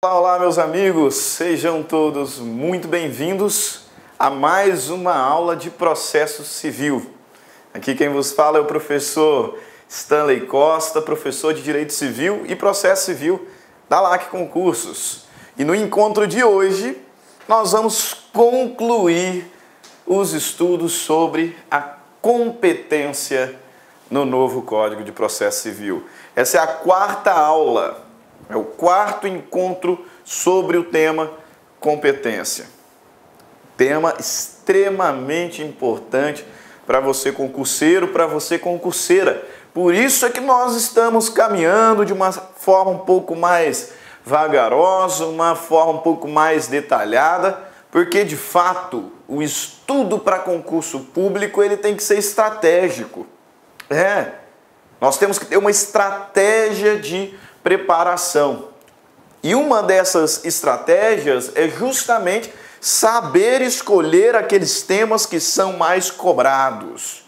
Olá, olá, meus amigos, sejam todos muito bem-vindos a mais uma aula de processo civil. Aqui quem vos fala é o professor Stanley Costa, professor de Direito Civil e Processo Civil da LAC Concursos. E no encontro de hoje, nós vamos concluir os estudos sobre a competência no novo Código de Processo Civil. Essa é a quarta aula. É o quarto encontro sobre o tema competência. Tema extremamente importante para você concurseiro, para você concurseira. Por isso é que nós estamos caminhando de uma forma um pouco mais vagarosa, uma forma um pouco mais detalhada, porque de fato o estudo para concurso público ele tem que ser estratégico. Nós temos que ter uma estratégia de preparação. E uma dessas estratégias é justamente saber escolher aqueles temas que são mais cobrados.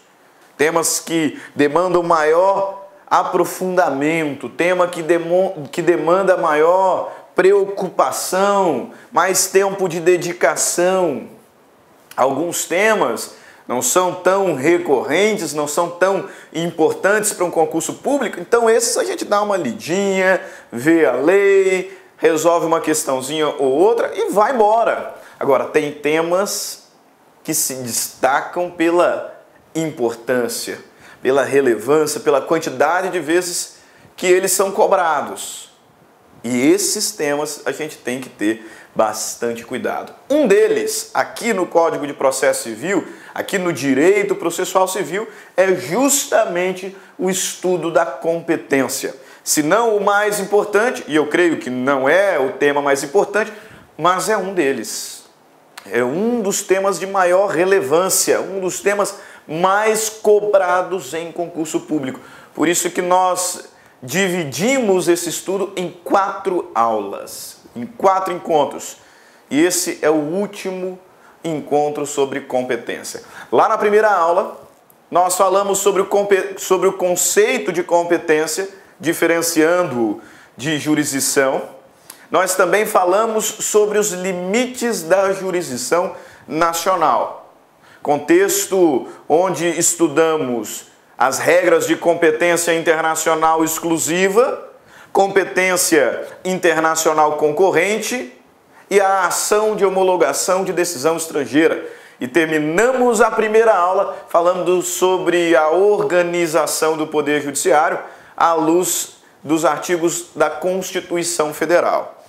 Temas que demandam maior aprofundamento, tema que demanda maior preocupação, mais tempo de dedicação. Alguns temas não são tão recorrentes, não são tão importantes para um concurso público, então esses a gente dá uma lidinha, vê a lei, resolve uma questãozinha ou outra e vai embora. Agora, tem temas que se destacam pela importância, pela relevância, pela quantidade de vezes que eles são cobrados. E esses temas a gente tem que ter bastante cuidado. Um deles, aqui no Código de Processo Civil, aqui no Direito Processual Civil, é justamente o estudo da competência. Se não o mais importante, e eu creio que não é o tema mais importante, mas é um deles. É um dos temas de maior relevância, um dos temas mais cobrados em concurso público. Por isso que nós dividimos esse estudo em 4 aulas, em 4 encontros. E esse é o último encontro sobre competência. Lá na primeira aula, nós falamos sobre o conceito de competência, diferenciando-o de jurisdição. Nós também falamos sobre os limites da jurisdição nacional. Contexto onde estudamos as regras de competência internacional exclusiva, competência internacional concorrente e a ação de homologação de decisão estrangeira. E terminamos a primeira aula falando sobre a organização do Poder Judiciário à luz dos artigos da Constituição Federal.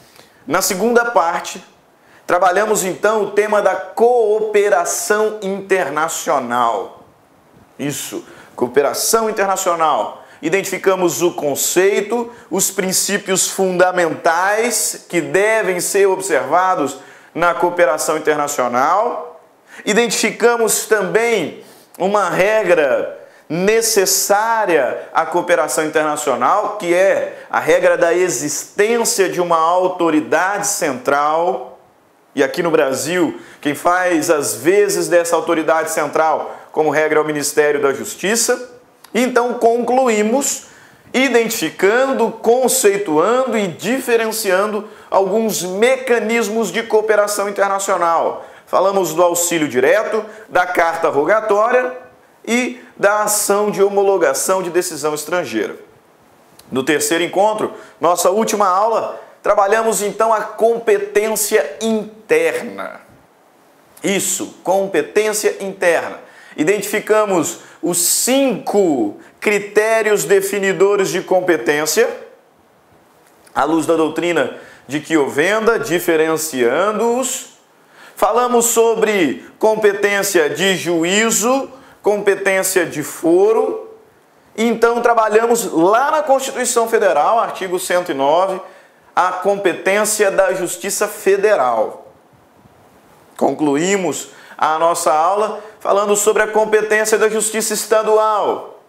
Na segunda parte, trabalhamos então o tema da cooperação internacional. Isso, cooperação internacional. Identificamos o conceito, os princípios fundamentais que devem ser observados na cooperação internacional. Identificamos também uma regra necessária à cooperação internacional, que é a regra da existência de uma autoridade central. E aqui no Brasil, quem faz as vezes dessa autoridade central como regra é o Ministério da Justiça. Então concluímos identificando, conceituando e diferenciando alguns mecanismos de cooperação internacional. Falamos do auxílio direto, da carta rogatória e da ação de homologação de decisão estrangeira. No terceiro encontro, nossa última aula, trabalhamos então a competência interna. Isso, competência interna. Identificamos os 5 critérios definidores de competência, à luz da doutrina de Chiovenda, diferenciando-os. Falamos sobre competência de juízo, competência de foro. Então, trabalhamos lá na Constituição Federal, artigo 109, a competência da Justiça Federal. Concluímos a nossa aula falando sobre a competência da Justiça Estadual,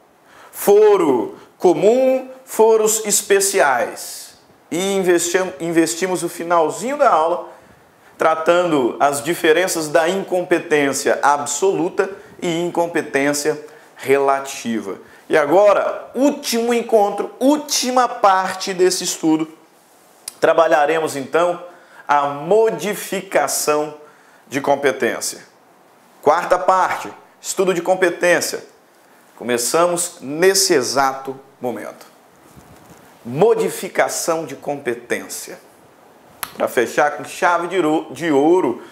foro comum, foros especiais. E investimos o finalzinho da aula tratando as diferenças da incompetência absoluta e incompetência relativa. E agora, último encontro, última parte desse estudo, trabalharemos então a modificação de competência. Quarta parte, estudo de competência. Começamos nesse exato momento. Modificação de competência. Para fechar com chave de ouro,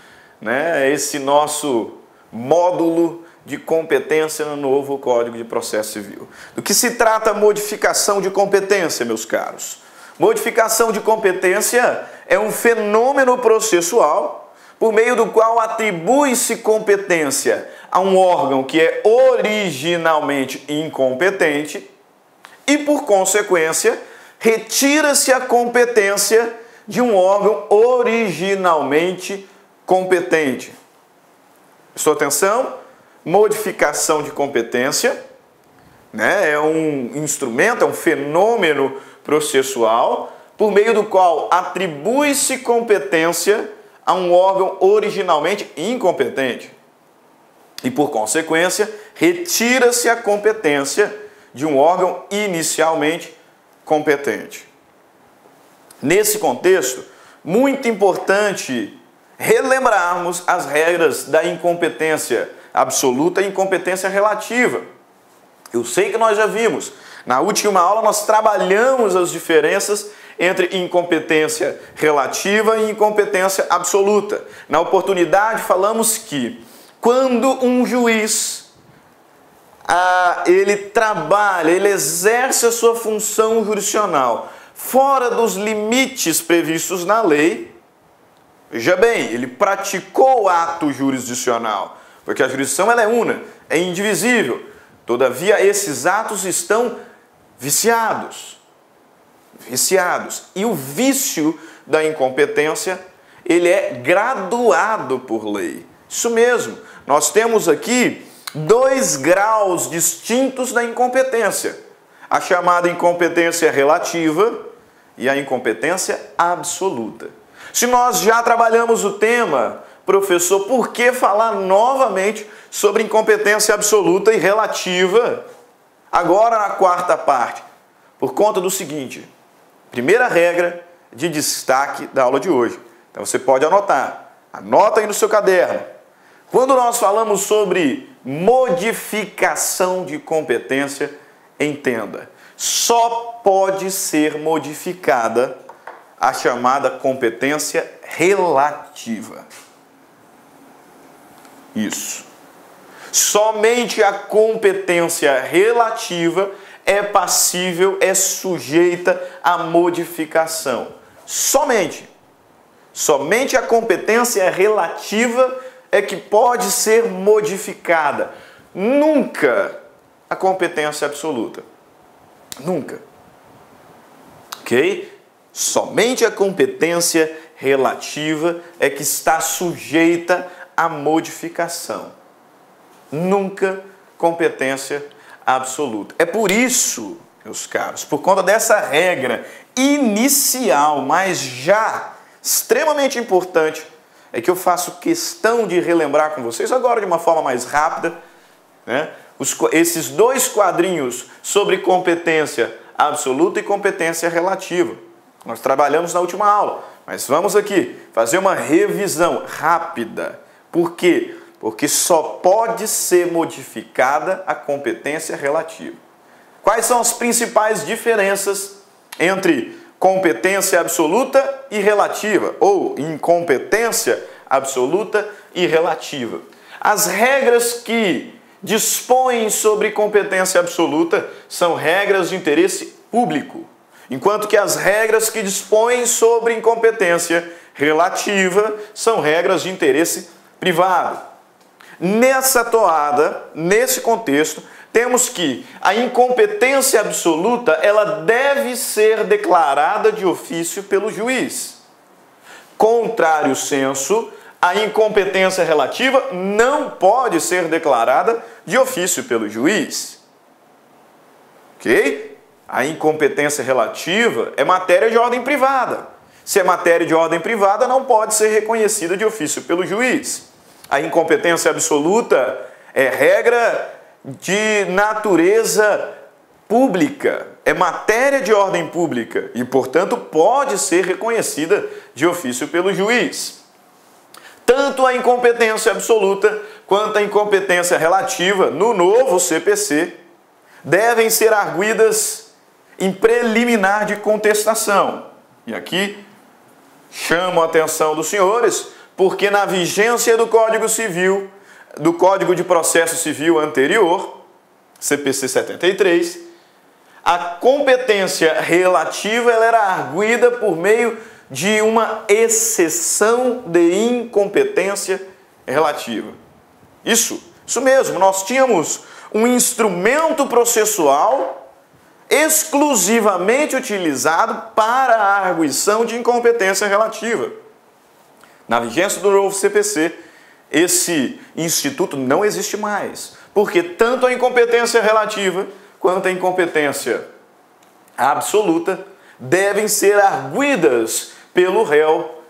né, esse nosso módulo de competência no novo Código de Processo Civil. Do que se trata a modificação de competência, meus caros? Modificação de competência é um fenômeno processual por meio do qual atribui-se competência a um órgão que é originalmente incompetente e, por consequência, retira-se a competência de um órgão originalmente competente. Prestou atenção? Modificação de competência, né, é um instrumento, é um fenômeno processual por meio do qual atribui-se competência a um órgão originalmente incompetente e, por consequência, retira-se a competência de um órgão inicialmente competente. Nesse contexto, muito importante relembrarmos as regras da incompetência absoluta e incompetência relativa. Eu sei que nós já vimos. Na última aula nós trabalhamos as diferenças entre incompetência relativa e incompetência absoluta. Na oportunidade falamos que quando um juiz ele trabalha, ele exerce a sua função jurisdicional fora dos limites previstos na lei, veja bem, ele praticou o ato jurisdicional, porque a jurisdição ela é una, é indivisível. Todavia, esses atos estão viciados. E o vício da incompetência, ele é graduado por lei. Isso mesmo, nós temos aqui 2 graus distintos da incompetência. A chamada incompetência relativa e a incompetência absoluta. Se nós já trabalhamos o tema, professor, por que falar novamente sobre incompetência absoluta e relativa agora na quarta parte? Por conta do seguinte, primeira regra de destaque da aula de hoje. Então você pode anotar, anota aí no seu caderno. Quando nós falamos sobre modificação de competência, entenda, só pode ser modificada a chamada competência relativa. Isso. Somente a competência relativa é passível, é sujeita à modificação. Somente a competência relativa é que pode ser modificada. Nunca a competência absoluta. Nunca. Ok? Somente a competência relativa é que está sujeita à modificação. Nunca competência absoluta. É por isso, meus caros, por conta dessa regra inicial, mas já extremamente importante, é que eu faço questão de relembrar com vocês, agora de uma forma mais rápida, né, esses 2 quadrinhos sobre competência absoluta e competência relativa. Nós trabalhamos na última aula, mas vamos aqui fazer uma revisão rápida. Por quê? Porque só pode ser modificada a competência relativa. Quais são as principais diferenças entre competência absoluta e relativa, ou incompetência absoluta e relativa? As regras que dispõem sobre competência absoluta são regras de interesse público, enquanto que as regras que dispõem sobre incompetência relativa são regras de interesse privado. Nessa toada, nesse contexto, temos que a incompetência absoluta ela deve ser declarada de ofício pelo juiz. Contrário sensu, a incompetência relativa não pode ser declarada de ofício pelo juiz. Ok? A incompetência relativa é matéria de ordem privada. Se é matéria de ordem privada, não pode ser reconhecida de ofício pelo juiz. A incompetência absoluta é regra de natureza pública. é matéria de ordem pública e, portanto, pode ser reconhecida de ofício pelo juiz. Tanto a incompetência absoluta quanto a incompetência relativa no novo CPC devem ser arguidas em preliminar de contestação. E aqui chamo a atenção dos senhores, porque na vigência do Código Civil, do Código de Processo Civil anterior, CPC 73, a competência relativa ela era arguida por meio de uma exceção de incompetência relativa. Isso mesmo, nós tínhamos um instrumento processual exclusivamente utilizado para a arguição de incompetência relativa. Na vigência do novo CPC, esse instituto não existe mais, porque tanto a incompetência relativa quanto a incompetência absoluta devem ser arguidas pelo réu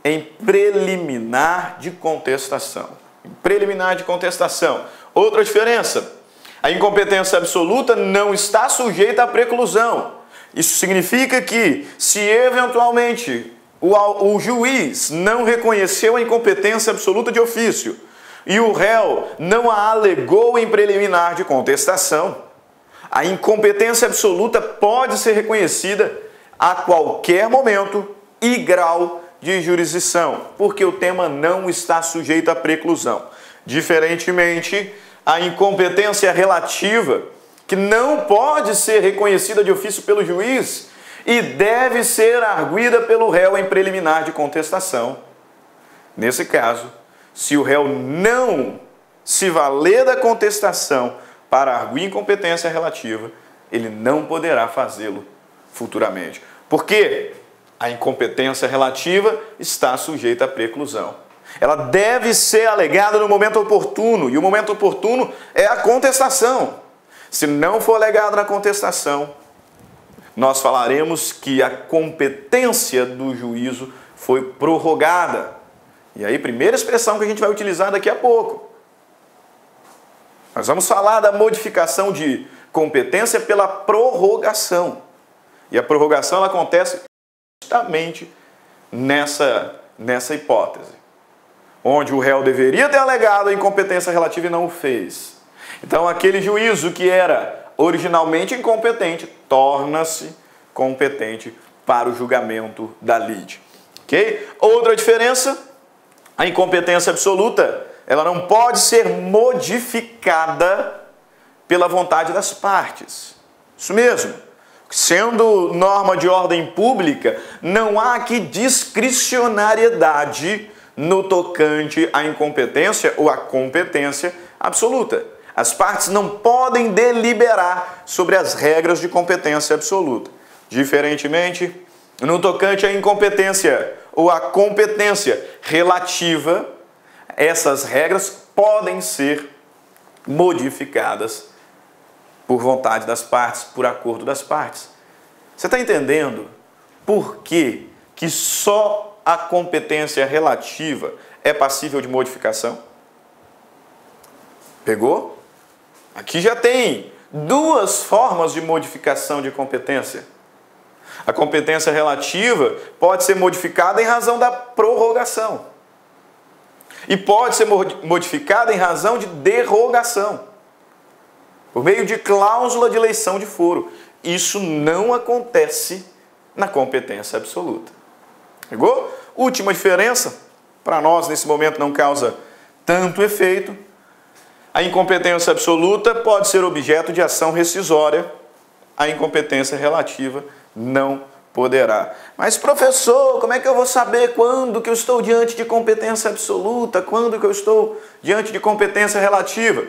em preliminar de contestação. Em preliminar de contestação. Outra diferença, a incompetência absoluta não está sujeita à preclusão. Isso significa que, se eventualmente o juiz não reconheceu a incompetência absoluta de ofício e o réu não a alegou em preliminar de contestação, a incompetência absoluta pode ser reconhecida a qualquer momento e grau de jurisdição, porque o tema não está sujeito à preclusão. Diferentemente, a incompetência relativa, que não pode ser reconhecida de ofício pelo juiz e deve ser arguida pelo réu em preliminar de contestação. Nesse caso, se o réu não se valer da contestação para arguir incompetência relativa, ele não poderá fazê-lo futuramente. Por quê? A incompetência relativa está sujeita à preclusão. Ela deve ser alegada no momento oportuno, e o momento oportuno é a contestação. Se não for alegado na contestação, nós falaremos que a competência do juízo foi prorrogada. E aí, primeira expressão que a gente vai utilizar daqui a pouco. Nós vamos falar da modificação de competência pela prorrogação. E a prorrogação ela acontece justamente nessa hipótese, onde o réu deveria ter alegado a incompetência relativa e não o fez. Então, aquele juízo que era originalmente incompetente torna-se competente para o julgamento da lide. Ok? Outra diferença, a incompetência absoluta, ela não pode ser modificada pela vontade das partes. Isso mesmo. Sendo norma de ordem pública, não há aqui discricionariedade no tocante à incompetência ou à competência absoluta. As partes não podem deliberar sobre as regras de competência absoluta. Diferentemente, no tocante à incompetência ou à competência relativa, essas regras podem ser modificadas por vontade das partes, por acordo das partes. Você está entendendo por que só a competência relativa é passível de modificação? Pegou? Aqui já tem duas formas de modificação de competência. A competência relativa pode ser modificada em razão da prorrogação. E pode ser modificada em razão de derrogação, por meio de cláusula de eleição de foro. Isso não acontece na competência absoluta. Pegou? Última diferença, para nós nesse momento não causa tanto efeito. A incompetência absoluta pode ser objeto de ação rescisória. A incompetência relativa não poderá. Mas, professor, como é que eu vou saber quando que eu estou diante de competência absoluta, quando que eu estou diante de competência relativa?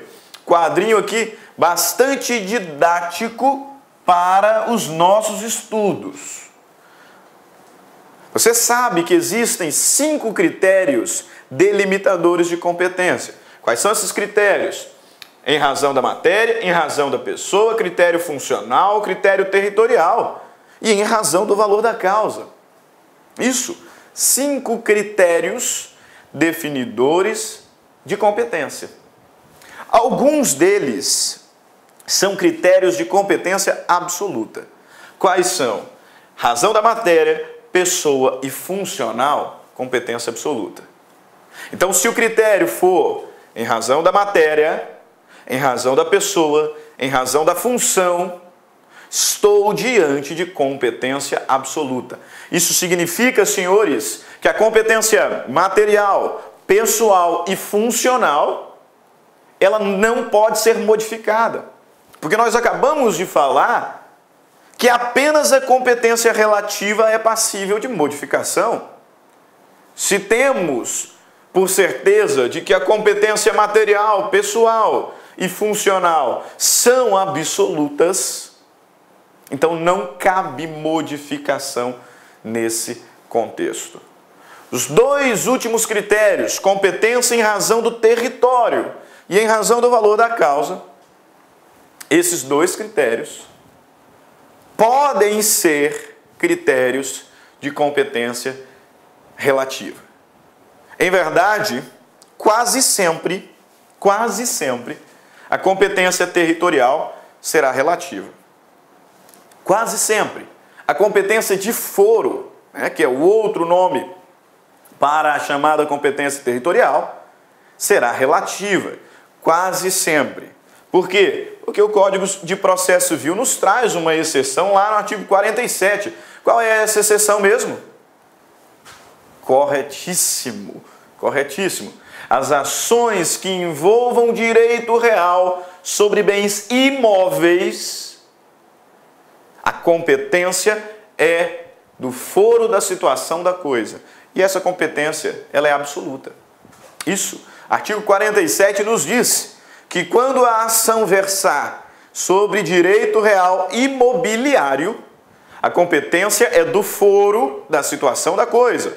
Quadrinho aqui bastante didático para os nossos estudos. Você sabe que existem 5 critérios delimitadores de competência. Quais são esses critérios? Em razão da matéria, em razão da pessoa, critério funcional, critério territorial e em razão do valor da causa. Isso, 5 critérios definidores de competência. Alguns deles são critérios de competência absoluta. Quais são? Razão da matéria, pessoa e funcional, competência absoluta. Então, se o critério for em razão da matéria, em razão da pessoa, em razão da função, estou diante de competência absoluta. Isso significa, senhores, que a competência material, pessoal e funcional, ela não pode ser modificada. Porque nós acabamos de falar que apenas a competência relativa é passível de modificação. Se temos por certeza de que a competência material, pessoal e funcional são absolutas, então não cabe modificação nesse contexto. Os dois últimos critérios, competência em razão do território e em razão do valor da causa, esses dois critérios podem ser critérios de competência relativa. Em verdade, quase sempre, a competência territorial será relativa. Quase sempre. A competência de foro, que é o outro nome para a chamada competência territorial, será relativa. Quase sempre. Por quê? Porque o Código de Processo Civil nos traz uma exceção lá no artigo 47. Qual é essa exceção mesmo? Corretíssimo. Corretíssimo. As ações que envolvam direito real sobre bens imóveis, a competência é do foro da situação da coisa. E essa competência, ela é absoluta. Isso, artigo 47 nos diz que quando a ação versar sobre direito real imobiliário, a competência é do foro da situação da coisa.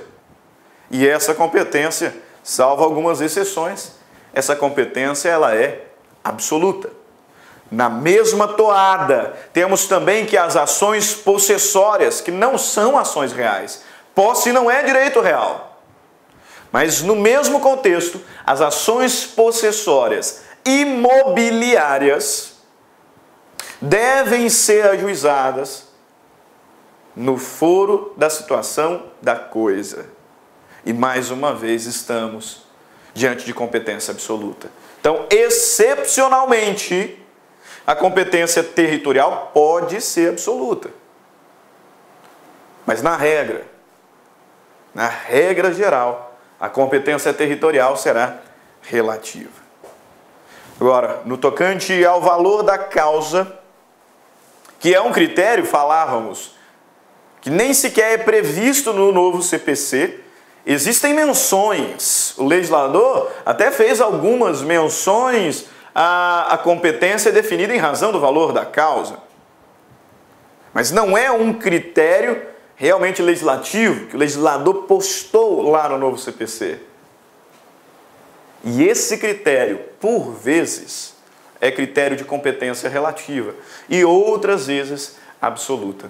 E essa competência, salvo algumas exceções, essa competência ela é absoluta. Na mesma toada, temos também que as ações possessórias, que não são ações reais, posse não é direito real. Mas no mesmo contexto, as ações possessórias imobiliárias devem ser ajuizadas no foro da situação da coisa. E mais uma vez estamos diante de competência absoluta. Então, excepcionalmente, a competência territorial pode ser absoluta. Mas na regra geral, a competência territorial será relativa. Agora, no tocante ao valor da causa, que é um critério, falávamos, que nem sequer é previsto no novo CPC, existem menções. O legislador até fez algumas menções à competência definida em razão do valor da causa. Mas não é um critério realmente legislativo que o legislador postou lá no novo CPC. E esse critério, por vezes, é critério de competência relativa e outras vezes absoluta.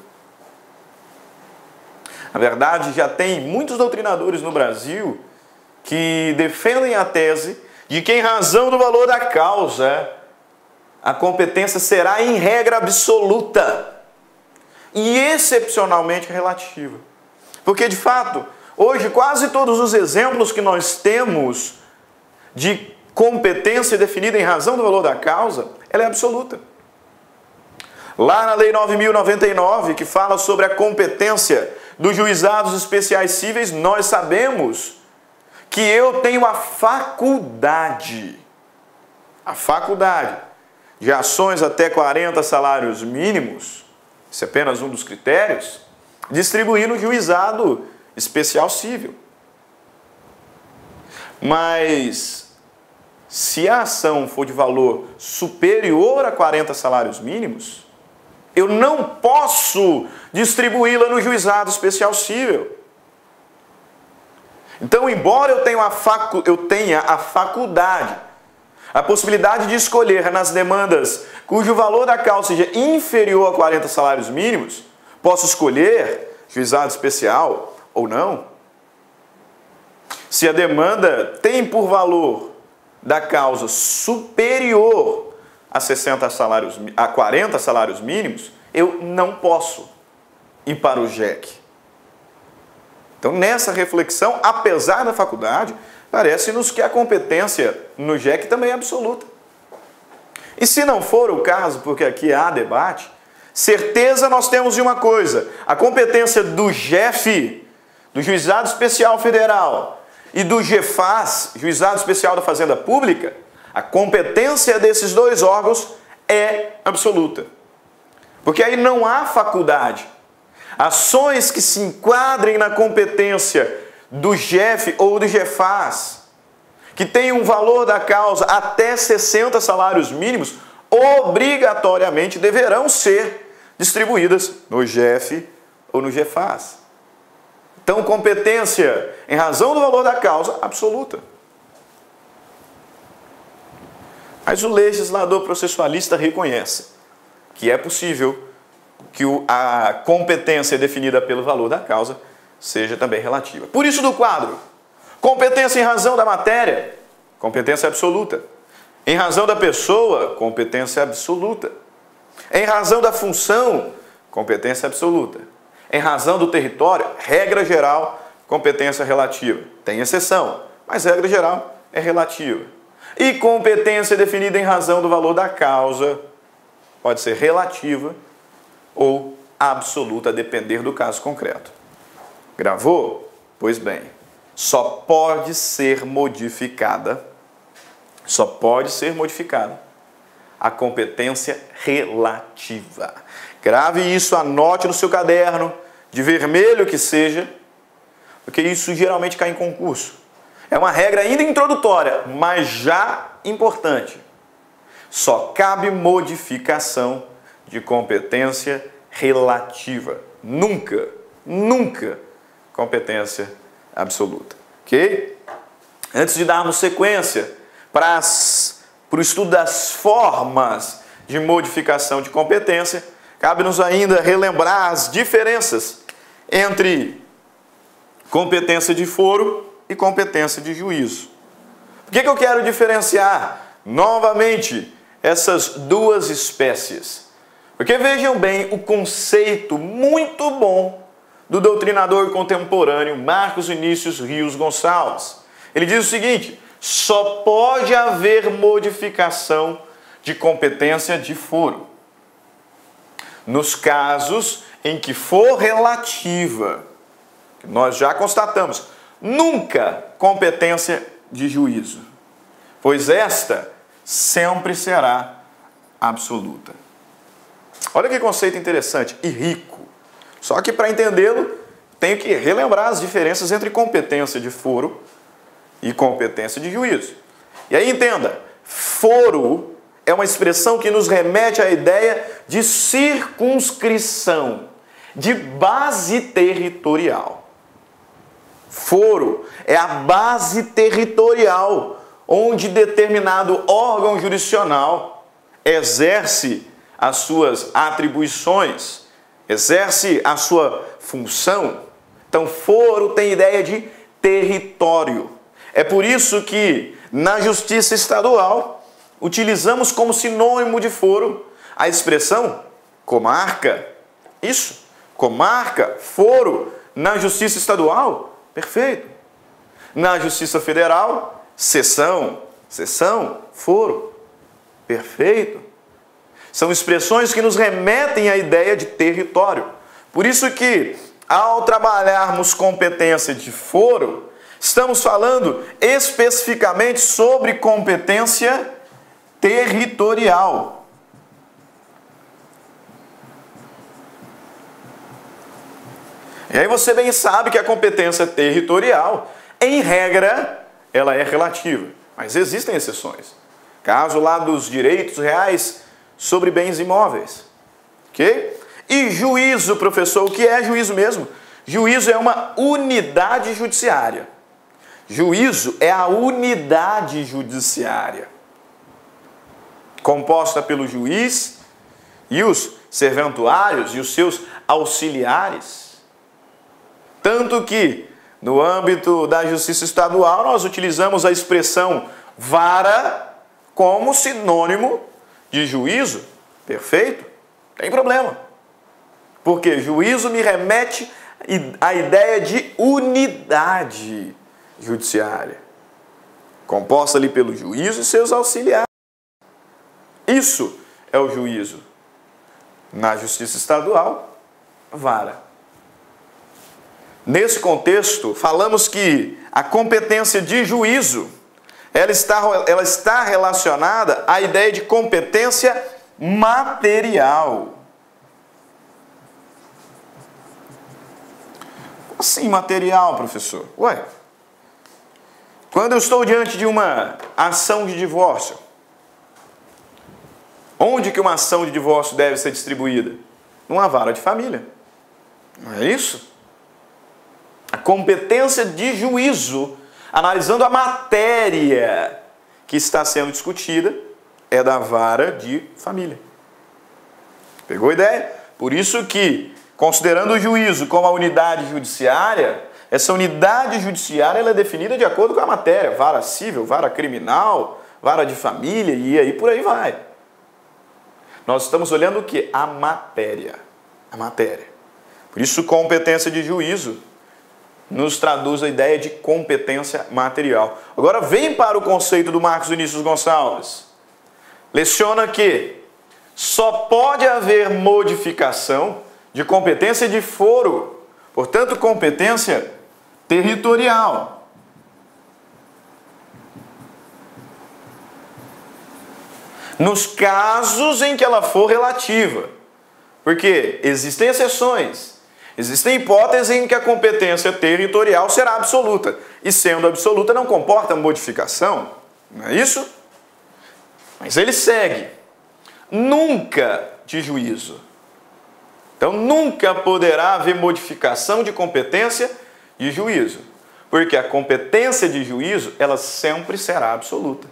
Na verdade, já tem muitos doutrinadores no Brasil que defendem a tese de que, em razão do valor da causa, a competência será, em regra, absoluta e excepcionalmente relativa. Porque, de fato, hoje quase todos os exemplos que nós temos de competência definida em razão do valor da causa, ela é absoluta. Lá na Lei 9.099, que fala sobre a competência dos juizados especiais cíveis, nós sabemos que eu tenho a faculdade de ações até 40 salários mínimos, isso é apenas um dos critérios, distribuir no juizado especial cível. Mas se a ação for de valor superior a 40 salários mínimos, eu não posso distribuí-la no juizado especial cível. Então, embora eu tenha a faculdade, a possibilidade de escolher nas demandas cujo valor da causa seja inferior a 40 salários mínimos, posso escolher juizado especial ou não. Se a demanda tem por valor da causa superior a 40 salários mínimos, eu não posso ir para o JEC. Então, nessa reflexão, apesar da faculdade, parece-nos que a competência no JEC também é absoluta. E se não for o caso, porque aqui há debate, certeza nós temos de uma coisa: a competência do JEF, do Juizado Especial Federal, e do JEFAS, Juizado Especial da Fazenda Pública, a competência desses dois órgãos é absoluta. Porque aí não há faculdade. Ações que se enquadrem na competência do JEF ou do JEFAS, que tem um valor da causa até 60 salários mínimos, obrigatoriamente deverão ser distribuídas no JEF ou no JEFAS. Então, competência em razão do valor da causa absoluta. Mas o legislador processualista reconhece que é possível que a competência definida pelo valor da causa seja também relativa. Por isso, do quadro: competência em razão da matéria, competência absoluta. Em razão da pessoa, competência absoluta. Em razão da função, competência absoluta. Em razão do território, regra geral, competência relativa. Tem exceção, mas regra geral é relativa. E competência definida em razão do valor da causa pode ser relativa ou absoluta, a depender do caso concreto. Gravou? Pois bem, só pode ser modificada a competência relativa. Grave isso, anote no seu caderno, de vermelho que seja, porque isso geralmente cai em concurso. É uma regra ainda introdutória, mas já importante. Só cabe modificação de competência relativa. Nunca competência absoluta. Ok? Antes de darmos sequência para o estudo das formas de modificação de competência, cabe-nos ainda relembrar as diferenças entre competência de foro e competência de juízo. Por que eu quero diferenciar novamente essas duas espécies? Porque vejam bem o conceito muito bom do doutrinador contemporâneo Marcos Vinícius Rios Gonçalves. Ele diz o seguinte: só pode haver modificação de competência de foro nos casos em que for relativa. Nós já constatamos, nunca competência de juízo, pois esta sempre será absoluta. Olha que conceito interessante e rico. Só que para entendê-lo, tenho que relembrar as diferenças entre competência de foro e competência de juízo. E aí entenda, foro é uma expressão que nos remete à ideia de circunscrição, de base territorial. Foro é a base territorial onde determinado órgão jurisdicional exerce as suas atribuições, exerce a sua função. Então, foro tem ideia de território. É por isso que, na Justiça Estadual, utilizamos como sinônimo de foro a expressão comarca. Isso, comarca, foro, na Justiça Estadual, perfeito. Na Justiça Federal, seção, foro, perfeito. São expressões que nos remetem à ideia de território. Por isso que, ao trabalharmos competência de foro, estamos falando especificamente sobre competência territorial. E aí você bem sabe que a competência territorial, em regra, ela é relativa. Mas existem exceções. Caso lá dos direitos reais sobre bens imóveis. Ok? E juízo, professor, o que é juízo mesmo? Juízo é uma unidade judiciária. Juízo é a unidade judiciária, composta pelo juiz e os serventuários e os seus auxiliares. Tanto que, no âmbito da Justiça Estadual, nós utilizamos a expressão vara como sinônimo de juízo, perfeito, tem problema. Porque juízo me remete à ideia de unidade judiciária, composta ali pelo juízo e seus auxiliares. Isso é o juízo. Na justiça estadual, vara. Nesse contexto, falamos que a competência de juízo, ela está relacionada à ideia de competência material. Assim, material, professor? Ué, quando eu estou diante de uma ação de divórcio, onde que uma ação de divórcio deve ser distribuída? Numa vara de família. Não é isso? A competência de juízo, analisando a matéria que está sendo discutida, é da vara de família. Pegou a ideia? Por isso que, considerando o juízo como a unidade judiciária, essa unidade judiciária ela é definida de acordo com a matéria. Vara civil, vara criminal, vara de família e aí por aí vai. Nós estamos olhando o que? A matéria. A matéria. Por isso, competência de juízo nos traduz a ideia de competência material. Agora vem para o conceito do Marcos Vinícius Gonçalves. Leciona que só pode haver modificação de competência de foro, portanto, competência territorial. Nos casos em que ela for relativa, porque existem exceções. Existem hipóteses em que a competência territorial será absoluta. E sendo absoluta não comporta modificação. Não é isso? Mas ele segue. Nunca de juízo. Então nunca poderá haver modificação de competência de juízo. Porque a competência de juízo, ela sempre será absoluta.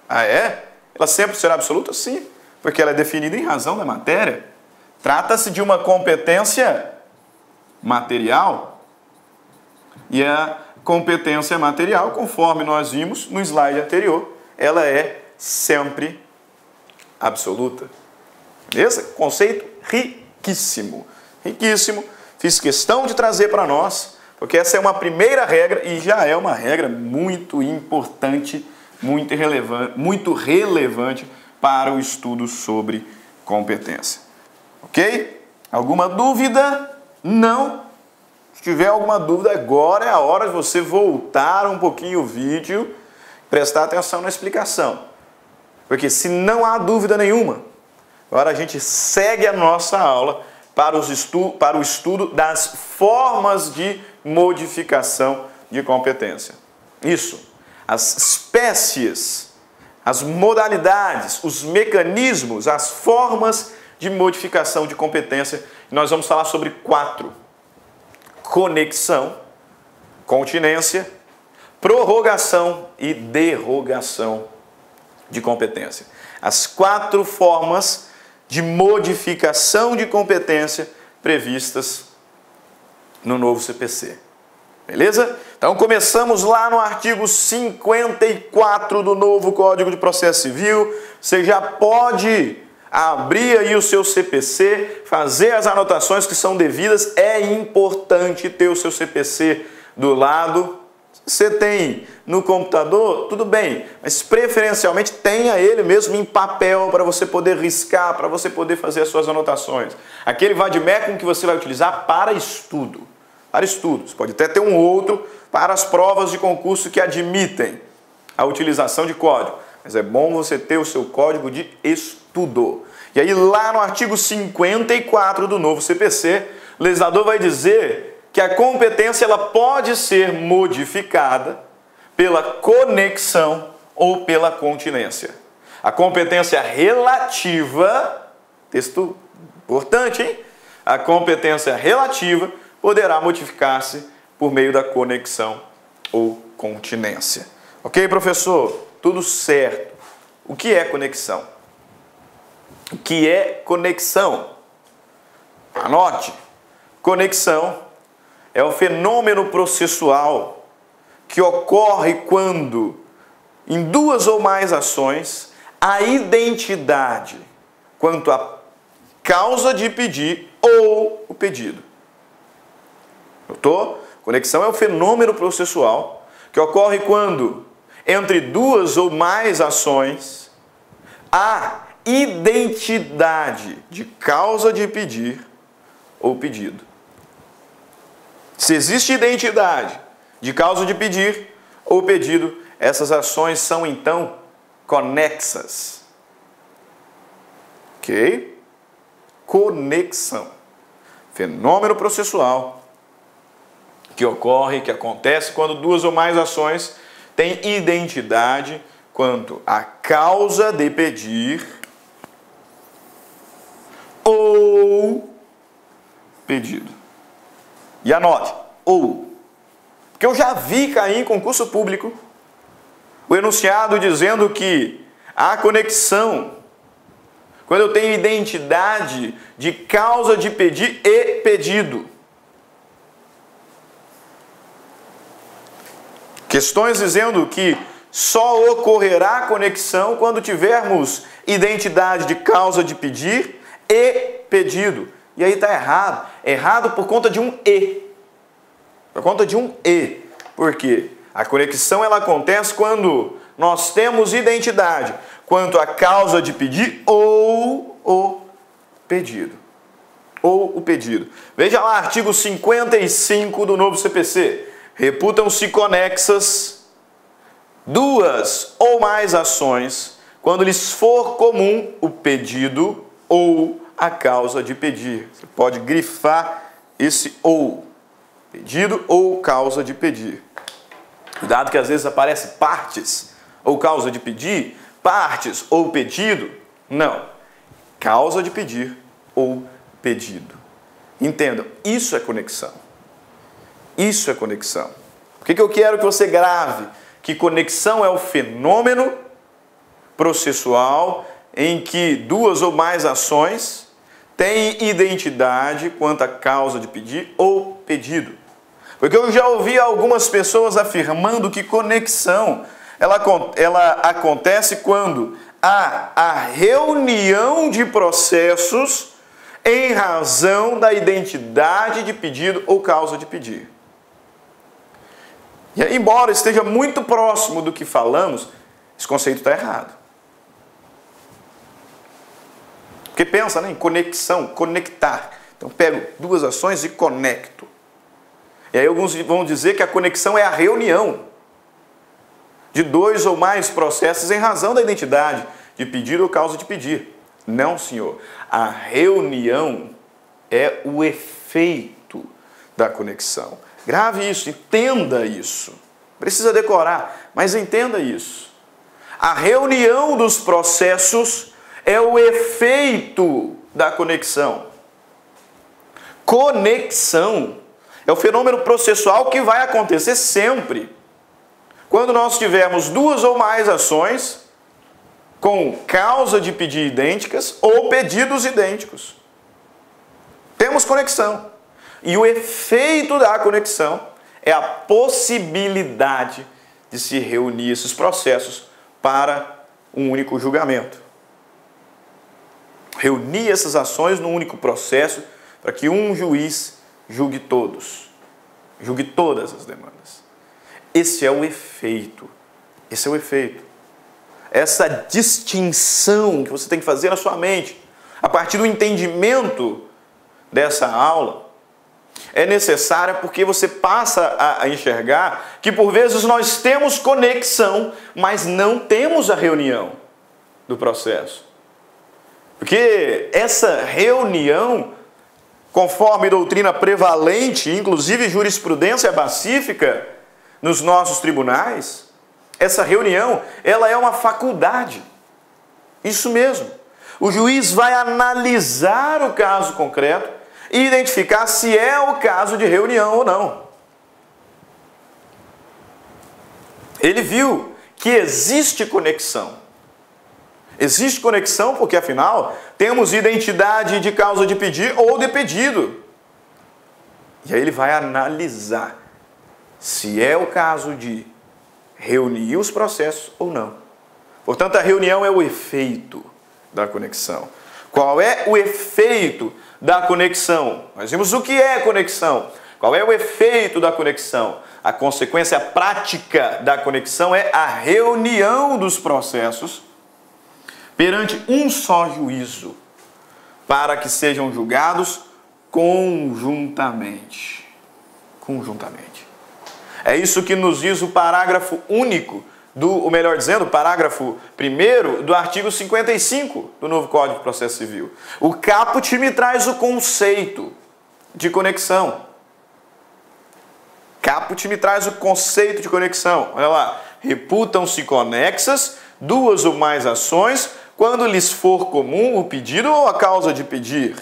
Ah, é? Ela sempre será absoluta? Sim. Porque ela é definida em razão da matéria. Trata-se de uma competência material, e a competência material, conforme nós vimos no slide anterior, ela é sempre absoluta. Beleza? Conceito riquíssimo. Riquíssimo. Fiz questão de trazer para nós, porque essa é uma primeira regra e já é uma regra muito importante, muito relevante para o estudo sobre competência. Ok? Alguma dúvida? Não. Se tiver alguma dúvida, agora é a hora de você voltar um pouquinho o vídeo, prestar atenção na explicação. Porque se não há dúvida nenhuma, agora a gente segue a nossa aula para o estudo das formas de modificação de competência. Isso. As espécies, as modalidades, os mecanismos, as formas de modificação de competência. Nós vamos falar sobre 4. Conexão, continência, prorrogação e derrogação de competência. As 4 formas de modificação de competência previstas no novo CPC. Beleza? Então começamos lá no artigo 54 do novo Código de Processo Civil. Você já pode abrir aí o seu CPC, fazer as anotações que são devidas. É importante ter o seu CPC do lado. Você tem no computador, tudo bem, mas preferencialmente tenha ele mesmo em papel para você poder riscar, para você poder fazer as suas anotações. Aquele vade-mecum que você vai utilizar para estudo. Para estudo. Você pode até ter um outro para as provas de concurso que admitem a utilização de código. Mas é bom você ter o seu código de estudo. E aí lá no artigo 54 do novo CPC, o legislador vai dizer que a competência ela pode ser modificada pela conexão ou pela continência. A competência relativa, texto importante, hein? A competência relativa poderá modificar-se por meio da conexão ou continência. Ok, professor? Tudo certo. O que é conexão? O que é conexão? Anote. Conexão é o fenômeno processual que ocorre quando, em 2 ou mais ações, a identidade quanto à causa de pedir ou o pedido. Notou? Conexão é o fenômeno processual que ocorre quando, entre duas ou mais ações, há identidade de causa de pedir ou pedido. Se existe identidade de causa de pedir ou pedido, essas ações são então conexas. Ok? Conexão. Fenômeno processual que ocorre, que acontece quando duas ou mais ações têm identidade quanto à causa de pedir ou pedido. E anote, ou. Porque eu já vi cair em concurso público o enunciado dizendo que há conexão quando eu tenho identidade de causa de pedir e pedido. Questões dizendo que só ocorrerá conexão quando tivermos identidade de causa de pedir e pedido. E aí está errado. Errado por conta de um e. Por conta de um e. Por quê? A conexão ela acontece quando nós temos identidade quanto à causa de pedir ou o pedido. Ou o pedido. Veja lá, artigo 55 do novo CPC. Reputam-se conexas duas ou mais ações quando lhes for comum o pedido ou a causa de pedir. Você pode grifar esse ou. Pedido ou causa de pedir. Cuidado que às vezes aparece partes ou causa de pedir, partes ou pedido. Não. Causa de pedir ou pedido. Entendam, isso é conexão. Isso é conexão. Por que eu quero que você grave? Que conexão é o fenômeno processual em que duas ou mais ações têm identidade quanto à causa de pedir ou pedido. Porque eu já ouvi algumas pessoas afirmando que conexão ela acontece quando há a reunião de processos em razão da identidade de pedido ou causa de pedir. E aí, embora esteja muito próximo do que falamos, esse conceito está errado. Porque pensa, né, em conexão, conectar. Então, pego duas ações e conecto. E aí alguns vão dizer que a conexão é a reunião de dois ou mais processos em razão da identidade de pedir ou causa de pedir. Não, senhor. A reunião é o efeito da conexão. Grave isso, entenda isso. Precisa decorar, mas entenda isso. A reunião dos processos é o efeito da conexão. Conexão é o fenômeno processual que vai acontecer sempre quando nós tivermos duas ou mais ações com causa de pedir idênticas ou pedidos idênticos. Temos conexão. E o efeito da conexão é a possibilidade de se reunir esses processos para um único julgamento. Reunir essas ações num único processo para que um juiz julgue todos, julgue todas as demandas. Esse é o efeito. Esse é o efeito. Essa distinção que você tem que fazer na sua mente, a partir do entendimento dessa aula, é necessária porque você passa a enxergar que por vezes nós temos conexão, mas não temos a reunião do processo. Porque essa reunião, conforme doutrina prevalente, inclusive jurisprudência pacífica nos nossos tribunais, essa reunião, ela é uma faculdade. Isso mesmo. O juiz vai analisar o caso concreto e identificar se é o caso de reunião ou não. Ele viu que existe conexão. Existe conexão porque, afinal, temos identidade de causa de pedir ou de pedido. E aí ele vai analisar se é o caso de reunir os processos ou não. Portanto, a reunião é o efeito da conexão. Qual é o efeito da conexão? Nós vimos o que é conexão. Qual é o efeito da conexão? A consequência prática da conexão é a reunião dos processos perante um só juízo, para que sejam julgados conjuntamente. Conjuntamente. É isso que nos diz o parágrafo único, ou melhor dizendo, o parágrafo 1º do artigo 55 do novo Código de Processo Civil. O caput me traz o conceito de conexão. Caput me traz o conceito de conexão. Olha lá. Reputam-se conexas duas ou mais ações quando lhes for comum o pedido ou a causa de pedir.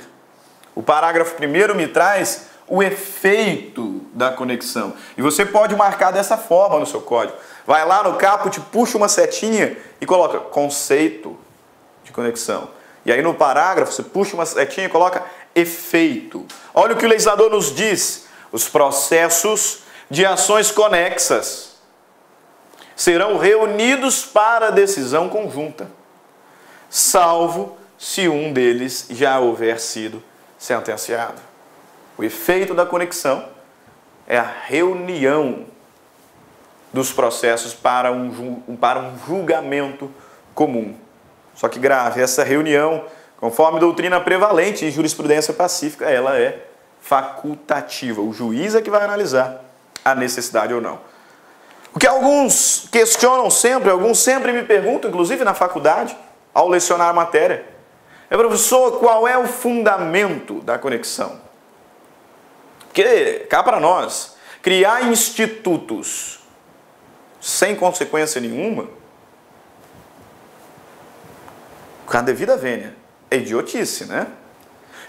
O parágrafo 1º me traz o efeito da conexão. E você pode marcar dessa forma no seu código. Vai lá no caput, puxa uma setinha e coloca conceito de conexão. E aí no parágrafo você puxa uma setinha e coloca efeito. Olha o que o legislador nos diz. Os processos de ações conexas serão reunidos para decisão conjunta, salvo se um deles já houver sido sentenciado. O efeito da conexão é a reunião dos processos para um julgamento comum. Só que grave, essa reunião, conforme doutrina prevalente e jurisprudência pacífica, ela é facultativa. O juiz é que vai analisar a necessidade ou não. O que alguns questionam sempre, alguns sempre me perguntam, inclusive na faculdade, ao lecionar a matéria, é, professor, qual é o fundamento da conexão? Porque, cá para nós, criar institutos sem consequência nenhuma, com a devida vênia, é idiotice, né?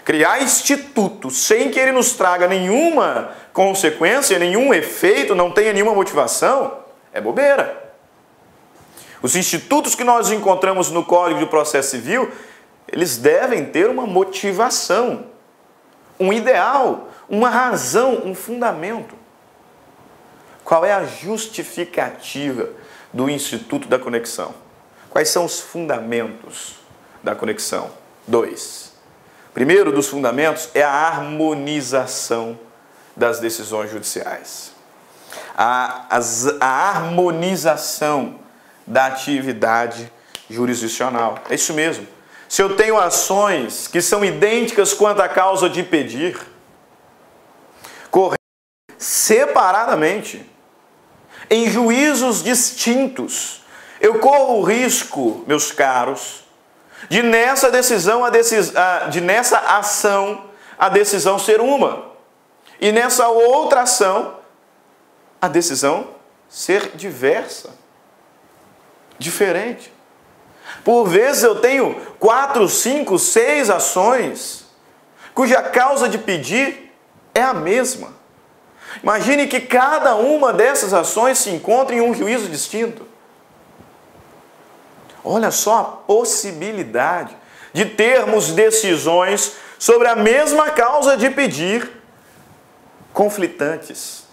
Criar institutos sem que ele nos traga nenhuma consequência, nenhum efeito, não tenha nenhuma motivação, é bobeira. Os institutos que nós encontramos no Código de Processo Civil, eles devem ter uma motivação, um ideal, uma razão, um fundamento. Qual é a justificativa do Instituto da Conexão? Quais são os fundamentos da conexão? 2. Primeiro dos fundamentos é a harmonização das decisões judiciais. A harmonização da atividade jurisdicional. É isso mesmo. Se eu tenho ações que são idênticas quanto à causa de pedir, correndo separadamente, em juízos distintos, eu corro o risco, meus caros, de nessa ação a decisão ser uma, e nessa outra ação a decisão ser diversa, diferente. Por vezes eu tenho 4, 5, 6 ações cuja causa de pedir é a mesma. Imagine que cada uma dessas ações se encontre em um juízo distinto. Olha só a possibilidade de termos decisões sobre a mesma causa de pedir conflitantes,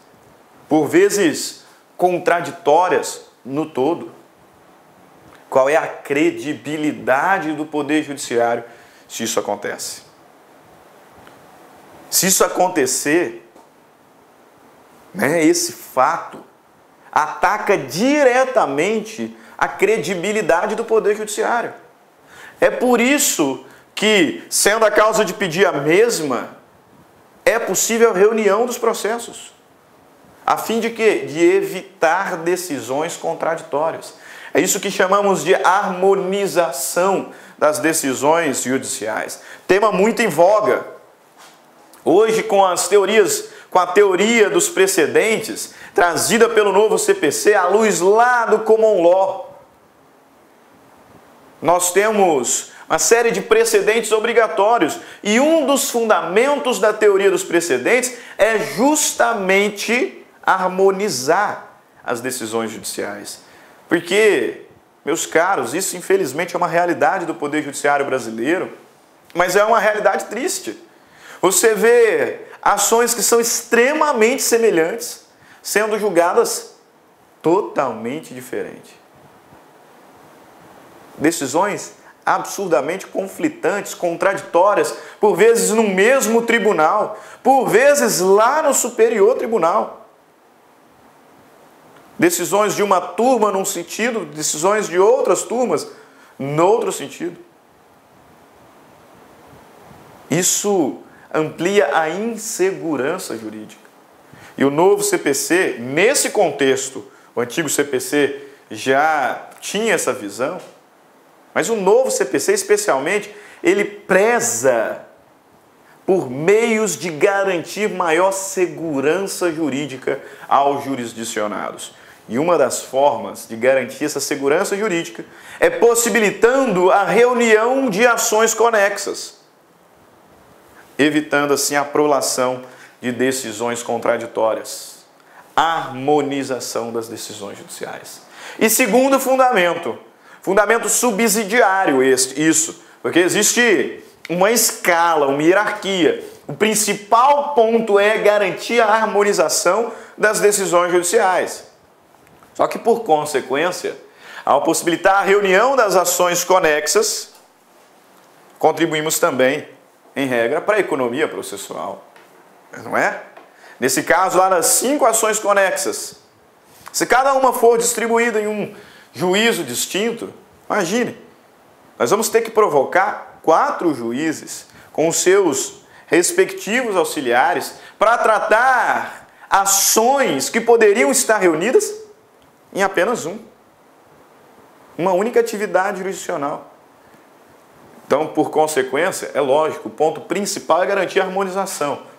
por vezes contraditórias no todo. Qual é a credibilidade do Poder Judiciário se isso acontece? Se isso acontecer, esse fato ataca diretamente a credibilidade do Poder Judiciário. É por isso que, sendo a causa de pedir a mesma, é possível a reunião dos processos. A fim de quê? De evitar decisões contraditórias. É isso que chamamos de harmonização das decisões judiciais. Tema muito em voga. Hoje, com a teoria dos precedentes, trazida pelo novo CPC, à luz lá do Common Law, nós temos uma série de precedentes obrigatórios. E um dos fundamentos da teoria dos precedentes é justamente harmonizar as decisões judiciais. Porque, meus caros, isso infelizmente é uma realidade do Poder Judiciário brasileiro, mas é uma realidade triste. Você vê ações que são extremamente semelhantes sendo julgadas totalmente diferentes. Decisões absurdamente conflitantes, contraditórias, por vezes no mesmo tribunal, por vezes lá no Superior Tribunal. Decisões de uma turma num sentido, decisões de outras turmas no outro sentido. Isso amplia a insegurança jurídica. E o novo CPC, nesse contexto, o antigo CPC já tinha essa visão, mas o novo CPC, especialmente, ele preza por meios de garantir maior segurança jurídica aos jurisdicionados. E uma das formas de garantir essa segurança jurídica é possibilitando a reunião de ações conexas, evitando assim a prolação de decisões contraditórias, harmonização das decisões judiciais. E segundo fundamento subsidiário isso, porque existe uma escala, uma hierarquia. O principal ponto é garantir a harmonização das decisões judiciais. Só que, por consequência, ao possibilitar a reunião das ações conexas, contribuímos também, em regra, para a economia processual. Não é? Nesse caso, lá nas 5 ações conexas, se cada uma for distribuída em um juízo distinto, imagine, nós vamos ter que provocar 4 juízes com os seus respectivos auxiliares para tratar ações que poderiam estar reunidas em apenas uma única atividade jurisdicional. Então, por consequência, é lógico, o ponto principal é garantir a harmonização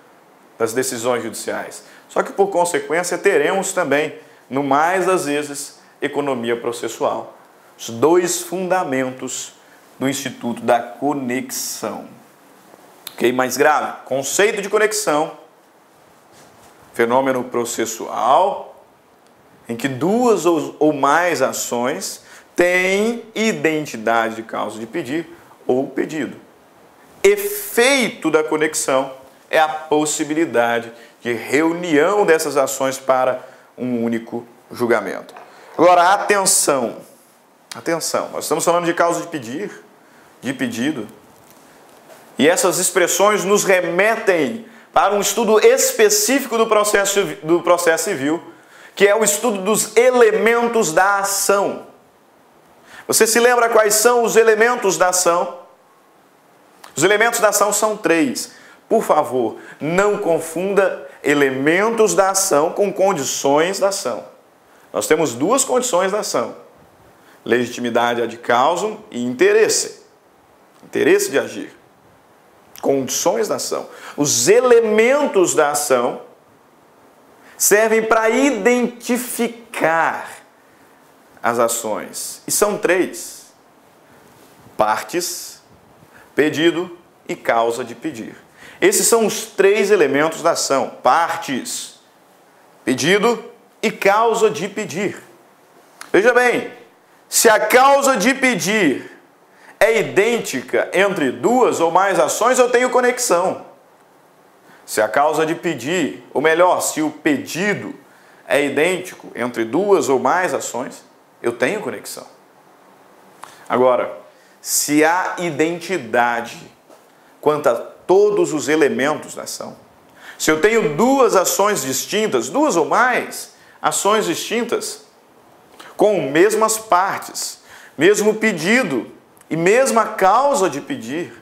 das decisões judiciais. Só que, por consequência, teremos também, no mais das vezes, economia processual. Os 2 fundamentos do Instituto da Conexão. Ok? Mais grave, conceito de conexão, fenômeno processual, em que 2 ou mais ações têm identidade de causa de pedir ou pedido. Efeito da conexão é a possibilidade de reunião dessas ações para um único julgamento. Agora, atenção, nós estamos falando de causa de pedir, de pedido, e essas expressões nos remetem para um estudo específico do processo civil, que é o estudo dos elementos da ação. Você se lembra quais são os elementos da ação? Os elementos da ação são 3. Por favor, não confunda elementos da ação com condições da ação. Nós temos 2 condições da ação: legitimidade ad causum e interesse. Interesse de agir. Condições da ação. Os elementos da ação servem para identificar as ações. E são 3: partes, pedido e causa de pedir. Esses são os 3 elementos da ação: partes, pedido e causa de pedir. Veja bem, se a causa de pedir é idêntica entre 2 ou mais ações, eu tenho conexão. Se a causa de pedir, ou melhor, se o pedido é idêntico entre 2 ou mais ações, eu tenho conexão. Agora, se há identidade quanto a todos os elementos da ação, se eu tenho 2 ações distintas, 2 ou mais ações distintas, com mesmas partes, mesmo pedido e mesma causa de pedir,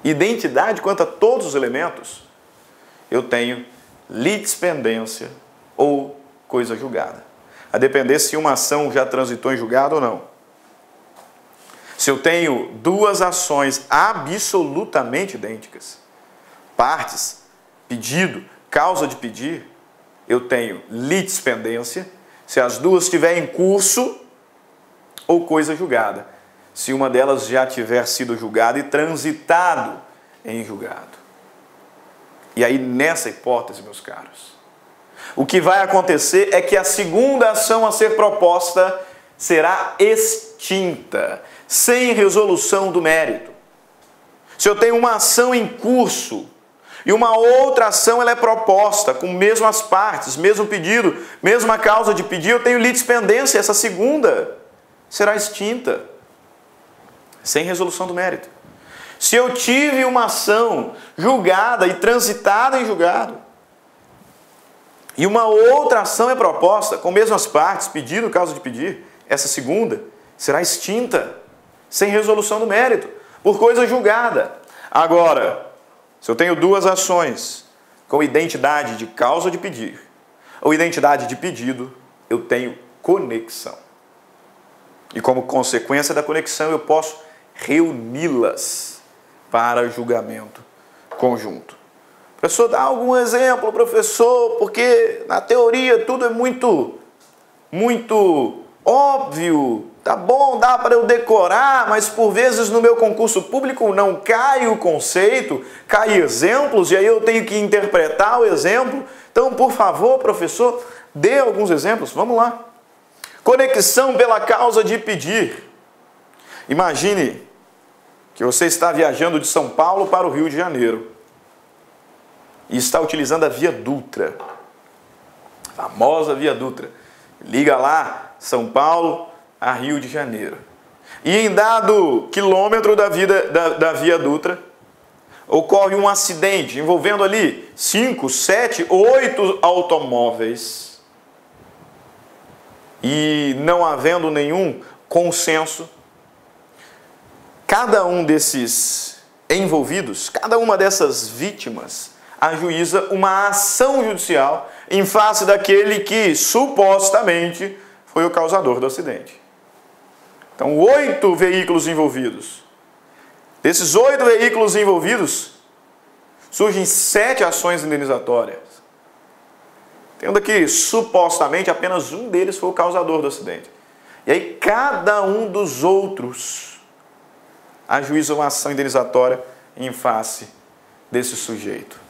identidade quanto a todos os elementos, eu tenho litispendência ou coisa julgada, a depender se uma ação já transitou em julgado ou não. Se eu tenho 2 ações absolutamente idênticas, partes, pedido, causa de pedir, eu tenho litispendência se as 2 estiverem em curso ou coisa julgada, se uma delas já tiver sido julgada e transitado em julgado. E aí, nessa hipótese, meus caros, o que vai acontecer é que a segunda ação a ser proposta será extinta, sem resolução do mérito. Se eu tenho uma ação em curso e uma outra ação ela é proposta com mesmas partes, mesmo pedido, mesma causa de pedir, eu tenho litispendência, essa segunda será extinta. sem resolução do mérito. Se eu tive uma ação julgada e transitada em julgado, e uma outra ação é proposta, com mesmas partes, pedido, causa de pedir, essa segunda será extinta, sem resolução do mérito, por coisa julgada. Agora, se eu tenho duas ações com identidade de causa de pedir ou identidade de pedido, eu tenho conexão. E como consequência da conexão, eu posso reuni-las para julgamento conjunto. Professor, dá algum exemplo, professor, porque na teoria tudo é muito óbvio. Tá bom, dá para eu decorar, mas por vezes no meu concurso público não cai o conceito, cai exemplos, e aí eu tenho que interpretar o exemplo. Então, por favor, professor, dê alguns exemplos. Vamos lá. Conexão pela causa de pedir. Imagine que você está viajando de São Paulo para o Rio de Janeiro e está utilizando a Via Dutra, a famosa Via Dutra. Liga lá, São Paulo a Rio de Janeiro. E em dado quilômetro da Via Dutra, ocorre um acidente envolvendo ali 5, 7, 8 automóveis. E não havendo nenhum consenso, cada um desses envolvidos, cada uma dessas vítimas, ajuiza uma ação judicial em face daquele que supostamente foi o causador do acidente. Então, 8 veículos envolvidos. Desses 8 veículos envolvidos, surgem 7 ações indenizatórias. Tendo que, supostamente, apenas um deles foi o causador do acidente. E aí, cada um dos outros ajuiza uma ação indenizatória em face desse sujeito.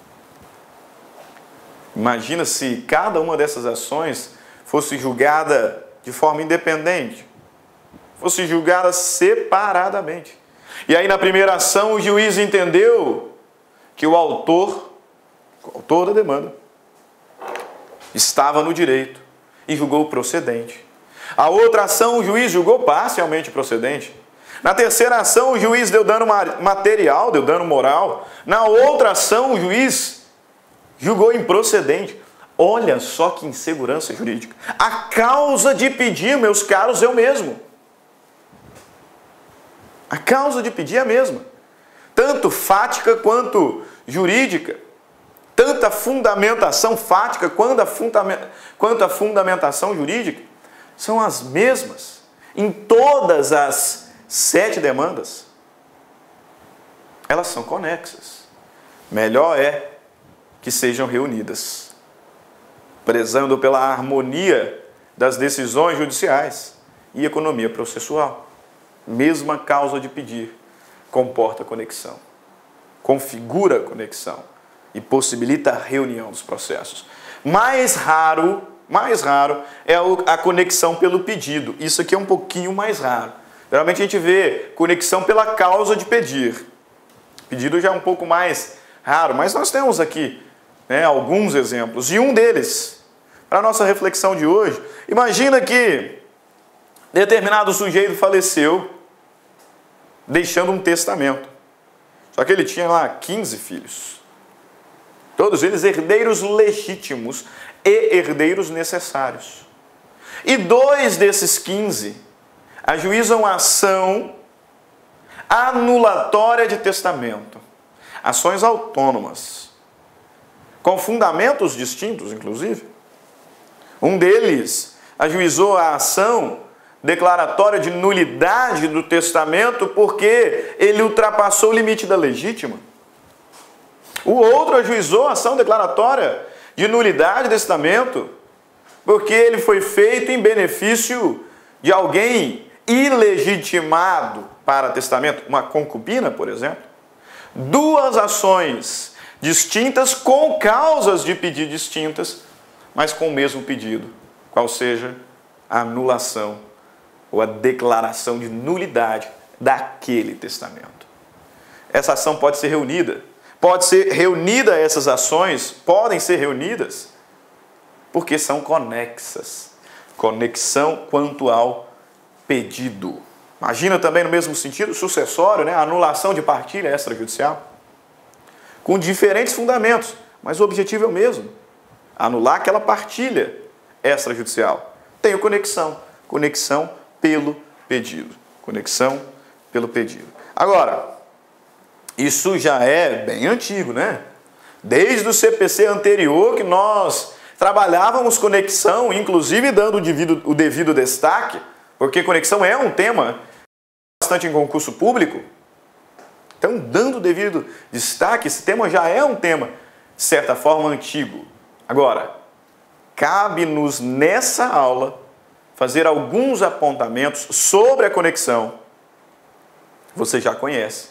Imagina se cada uma dessas ações fosse julgada de forma independente, fosse julgada separadamente. E aí, na primeira ação, o juiz entendeu que o autor da demanda, estava no direito e julgou procedente. A outra ação, o juiz julgou parcialmente procedente. Na terceira ação, o juiz deu dano material, deu dano moral. Na outra ação, o juiz julgou improcedente. Olha só que insegurança jurídica. A causa de pedir, meus caros, é o mesmo. A causa de pedir é a mesma. Tanto fática quanto jurídica. Tanto a fundamentação fática quanto a fundamentação jurídica são as mesmas em todas as 7 demandas. Elas são conexas. Melhor é que sejam reunidas, prezando pela harmonia das decisões judiciais e economia processual. Mesma causa de pedir comporta conexão, configura conexão e possibilita a reunião dos processos. Mais raro é a conexão pelo pedido. Isso aqui é um pouquinho mais raro. Geralmente a gente vê conexão pela causa de pedir. Pedido já é um pouco mais raro, mas nós temos aqui, alguns exemplos. E um deles, para a nossa reflexão de hoje, imagina que determinado sujeito faleceu, deixando um testamento. Só que ele tinha lá 15 filhos. Todos eles herdeiros legítimos e herdeiros necessários. E 2 desses 15 ajuizam a ação anulatória de testamento. Ações autônomas, com fundamentos distintos, inclusive. Um deles ajuizou a ação declaratória de nulidade do testamento porque ele ultrapassou o limite da legítima. O outro ajuizou a ação declaratória de nulidade do testamento porque ele foi feito em benefício de alguém ilegitimado para testamento, uma concubina, por exemplo. 2 ações distintas com causas de pedido distintas, mas com o mesmo pedido, qual seja a anulação ou a declaração de nulidade daquele testamento. Essa ação pode ser reunida. Pode ser reunida essas ações, podem ser reunidas, porque são conexas. Conexão quanto ao pedido. Imagina também no mesmo sentido, sucessório, né? Anulação de partilha extrajudicial. Com diferentes fundamentos, mas o objetivo é o mesmo. Anular aquela partilha extrajudicial. Tenho conexão. Conexão pelo pedido. Conexão pelo pedido. Agora, isso já é bem antigo, né? Desde o CPC anterior que nós trabalhávamos conexão, inclusive dando o devido destaque, porque conexão é um tema bastante em concurso público. Então, dando o devido destaque, esse tema já é um tema, de certa forma, antigo. Agora, cabe-nos nessa aula fazer alguns apontamentos sobre a conexão. Você já conhece.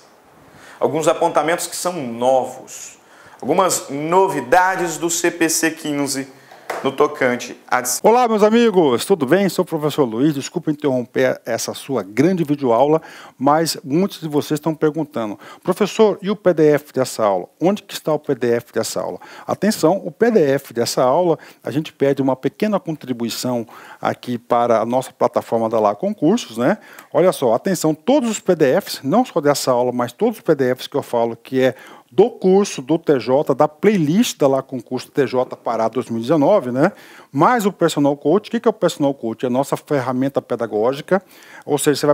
Alguns apontamentos que são novos. Algumas novidades do CPC 15 no tocante a... Olá, meus amigos, tudo bem? Sou o professor Luiz, desculpa interromper essa sua grande videoaula, mas muitos de vocês estão perguntando, professor, e o PDF dessa aula? Onde que está o PDF dessa aula? Atenção, o PDF dessa aula, a gente pede uma pequena contribuição aqui para a nossa plataforma da Lá Concursos, né? Olha só, atenção, todos os PDFs, não só dessa aula, mas todos os PDFs que eu falo que é do curso do TJ, da playlist da Lá Concurso TJ Pará 2019, né? Mais o Personal Coach. O que é o Personal Coach? É a nossa ferramenta pedagógica, ou seja,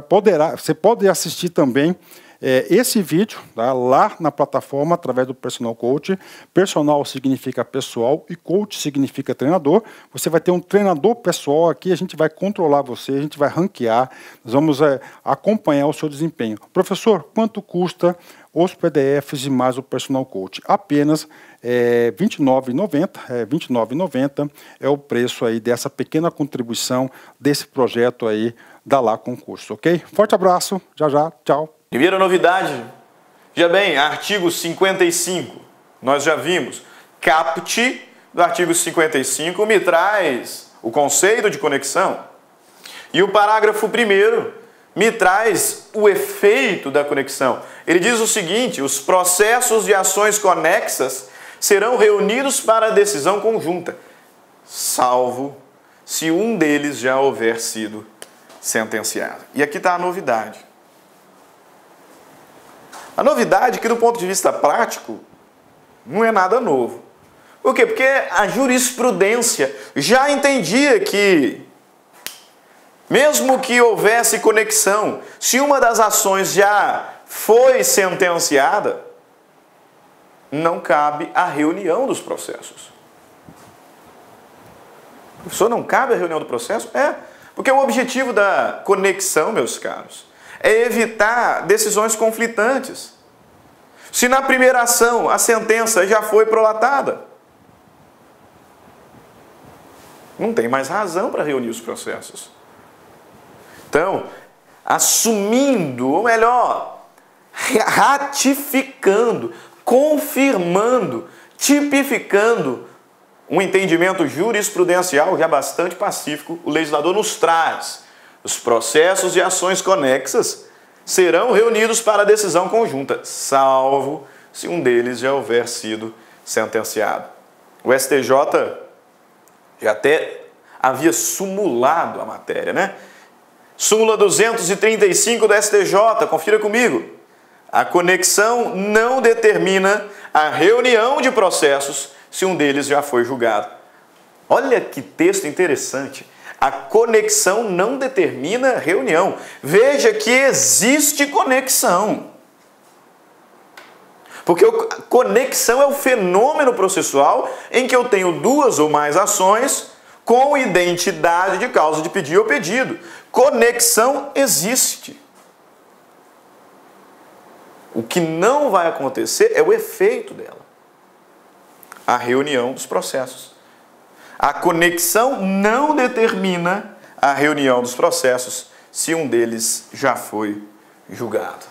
você pode assistir também esse vídeo, tá, lá na plataforma através do Personal Coach. Personal significa pessoal e coach significa treinador. Você vai ter um treinador pessoal aqui, a gente vai controlar você, a gente vai ranquear, nós vamos acompanhar o seu desempenho. Professor, quanto custa os PDFs e mais o Personal Coach? Apenas R$ 29,90. R$ 29,90 é o preço aí dessa pequena contribuição desse projeto aí da Lá Concurso, ok? Forte abraço, já, tchau. Primeira novidade, já bem, artigo 55, nós já vimos, caput do artigo 55 me traz o conceito de conexão e o parágrafo 1º me traz o efeito da conexão. Ele diz o seguinte, os processos de ações conexas serão reunidos para decisão conjunta, salvo se um deles já houver sido sentenciado. E aqui está a novidade. A novidade que, do ponto de vista prático, não é nada novo. Por quê? Porque a jurisprudência já entendia que, mesmo que houvesse conexão, se uma das ações já foi sentenciada, não cabe a reunião dos processos. Professor, não cabe a reunião do processo? Porque o objetivo da conexão, meus caros, é evitar decisões conflitantes. Se na primeira ação a sentença já foi prolatada, não tem mais razão para reunir os processos. Então, assumindo, ou melhor, ratificando, confirmando, tipificando um entendimento jurisprudencial já bastante pacífico, o legislador nos traz. Os processos e ações conexas serão reunidos para decisão conjunta, salvo se um deles já houver sido sentenciado. O STJ já até havia sumulado a matéria, né? Súmula 235 do STJ, confira comigo. A conexão não determina a reunião de processos se um deles já foi julgado. Olha que texto interessante. A conexão não determina reunião. Veja que existe conexão. Porque conexão é o fenômeno processual em que eu tenho duas ou mais ações com identidade de causa de pedir ou pedido. Conexão existe. O que não vai acontecer é o efeito dela. A reunião dos processos. A conexão não determina a reunião dos processos se um deles já foi julgado.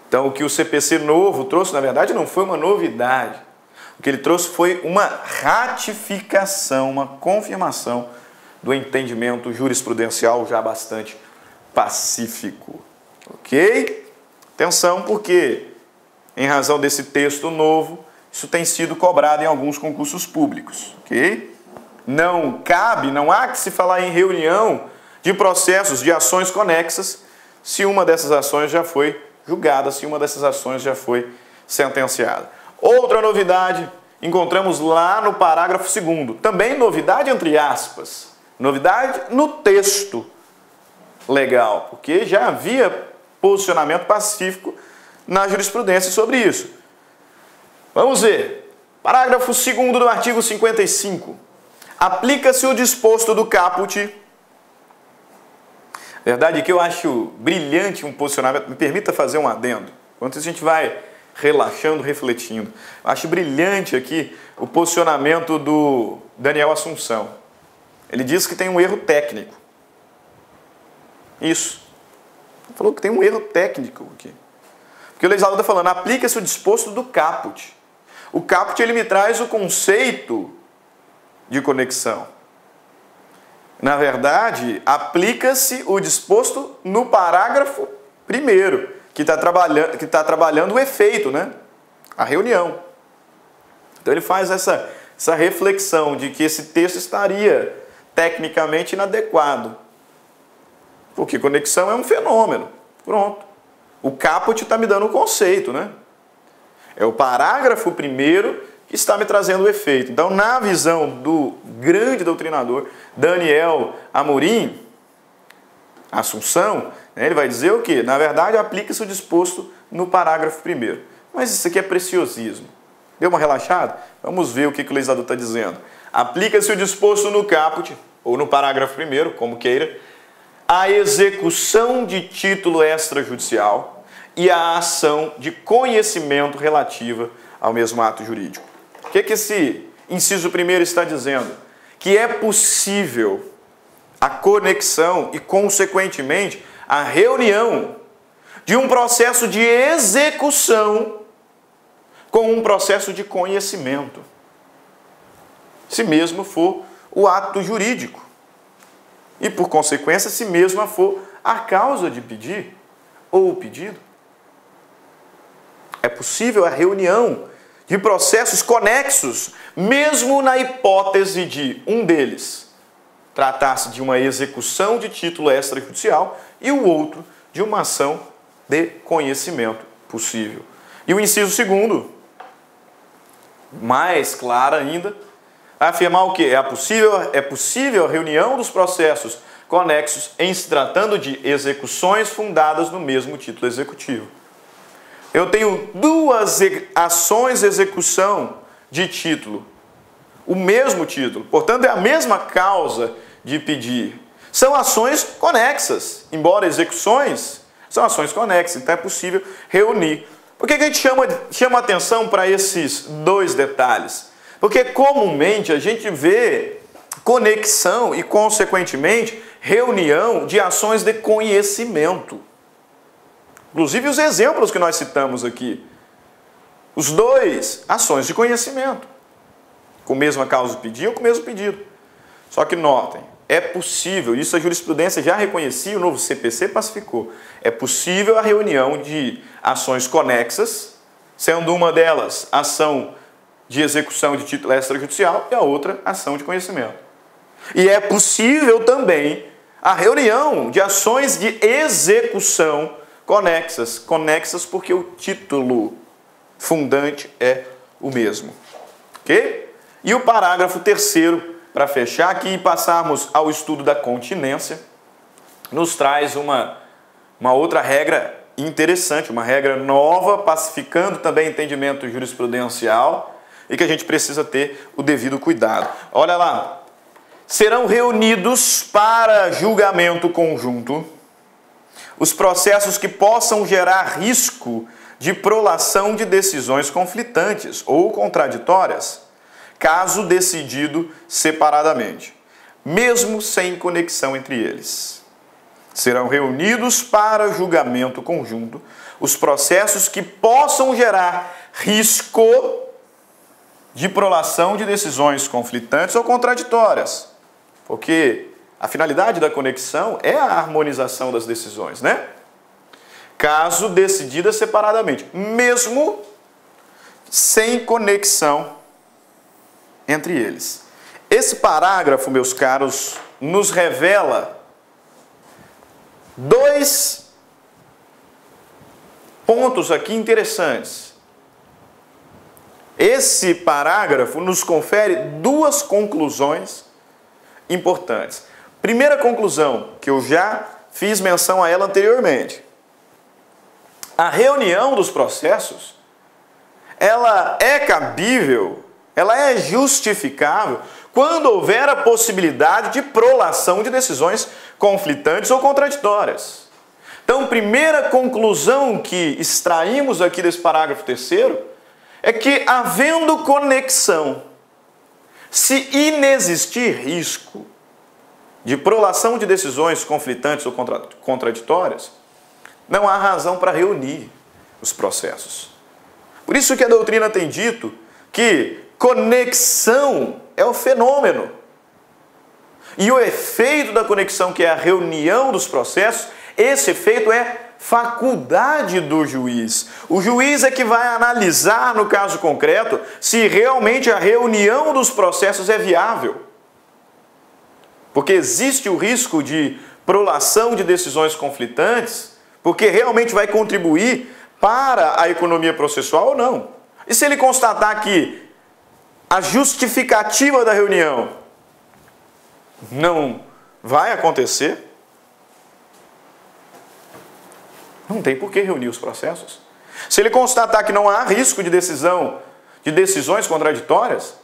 Então, o que o CPC novo trouxe, na verdade, não foi uma novidade. O que ele trouxe foi uma ratificação, uma confirmação do entendimento jurisprudencial já bastante pacífico. Ok? Atenção, porque, em razão desse texto novo, isso tem sido cobrado em alguns concursos públicos. Ok? Não cabe, não há que se falar em reunião de processos, de ações conexas, se uma dessas ações já foi julgada, se uma dessas ações já foi sentenciada. Outra novidade, encontramos lá no parágrafo 2º, também novidade entre aspas, novidade no texto legal, porque já havia posicionamento pacífico na jurisprudência sobre isso. Vamos ver. Parágrafo 2º do artigo 55. Aplica-se o disposto do caput. Verdade que eu acho brilhante um posicionamento. Me permita fazer um adendo. Enquanto isso a gente vai relaxando, refletindo. Eu acho brilhante aqui o posicionamento do Daniel Assunção. Ele diz que tem um erro técnico. Isso. Ele falou que tem um erro técnico aqui. Porque o legislador está falando, aplica-se o disposto do caput. O caput, ele me traz o conceito de conexão. Na verdade, aplica-se o disposto no parágrafo 1º, que está trabalhando o efeito, né? A reunião. Então ele faz essa reflexão de que esse texto estaria tecnicamente inadequado. Porque conexão é um fenômeno. Pronto. O caput está me dando o conceito, né? É o parágrafo 1º que está me trazendo o efeito. Então, na visão do grande doutrinador Daniel Amorim Assunção, ele vai dizer o quê? Na verdade, aplica-se o disposto no parágrafo 1º. Mas isso aqui é preciosismo. Deu uma relaxada? Vamos ver o que o legislador está dizendo. Aplica-se o disposto no caput, ou no parágrafo 1º, como queira, a execução de título extrajudicial e a ação de conhecimento relativa ao mesmo ato jurídico. O que esse inciso 1º está dizendo? Que é possível a conexão e, consequentemente, a reunião de um processo de execução com um processo de conhecimento, se mesmo for o ato jurídico. E, por consequência, se mesma for a causa de pedir ou o pedido. É possível a reunião de processos conexos, mesmo na hipótese de um deles tratar-se de uma execução de título extrajudicial e o outro de uma ação de conhecimento possível. E o inciso 2º, mais claro ainda, vai afirmar o quê? É possível a reunião dos processos conexos em se tratando de execuções fundadas no mesmo título executivo. Eu tenho duas ações de execução de título, o mesmo título, portanto é a mesma causa de pedir. São ações conexas, embora execuções, são ações conexas, então é possível reunir. Por que a gente chama atenção para esses dois detalhes? Porque comumente a gente vê conexão e, consequentemente, reunião de ações de conhecimento. Inclusive os exemplos que nós citamos aqui. Os dois, ações de conhecimento. Com a mesma causa de pedir ou com o mesmo pedido. Só que notem, é possível, isso a jurisprudência já reconhecia, o novo CPC pacificou, é possível a reunião de ações conexas, sendo uma delas ação de execução de título extrajudicial e a outra ação de conhecimento. E é possível também a reunião de ações de execução conexas porque o título fundante é o mesmo. Ok? E o parágrafo 3º, para fechar aqui e passarmos ao estudo da continência, nos traz uma outra regra interessante, uma regra nova, pacificando também entendimento jurisprudencial e que a gente precisa ter o devido cuidado. Olha lá. Serão reunidos para julgamento conjunto os processos que possam gerar risco de prolação de decisões conflitantes ou contraditórias, caso decidido separadamente, mesmo sem conexão entre eles. Serão reunidos para julgamento conjunto os processos que possam gerar risco de prolação de decisões conflitantes ou contraditórias, porque a finalidade da conexão é a harmonização das decisões, né? Caso decididas separadamente, mesmo sem conexão entre eles. Esse parágrafo, meus caros, nos revela dois pontos aqui interessantes. Esse parágrafo nos confere duas conclusões importantes. Primeira conclusão, que eu já fiz menção a ela anteriormente. A reunião dos processos, ela é cabível, ela é justificável quando houver a possibilidade de prolação de decisões conflitantes ou contraditórias. Então, primeira conclusão que extraímos aqui desse parágrafo terceiro é que, havendo conexão, se inexistir risco de prolação de decisões conflitantes ou contraditórias, não há razão para reunir os processos. Por isso que a doutrina tem dito que conexão é o fenômeno. E o efeito da conexão, que é a reunião dos processos, esse efeito é faculdade do juiz. O juiz é que vai analisar, no caso concreto, se realmente a reunião dos processos é viável. Porque existe o risco de prolação de decisões conflitantes, porque realmente vai contribuir para a economia processual ou não. E se ele constatar que a justificativa da reunião não vai acontecer, não tem por que reunir os processos. Se ele constatar que não há risco de decisões contraditórias,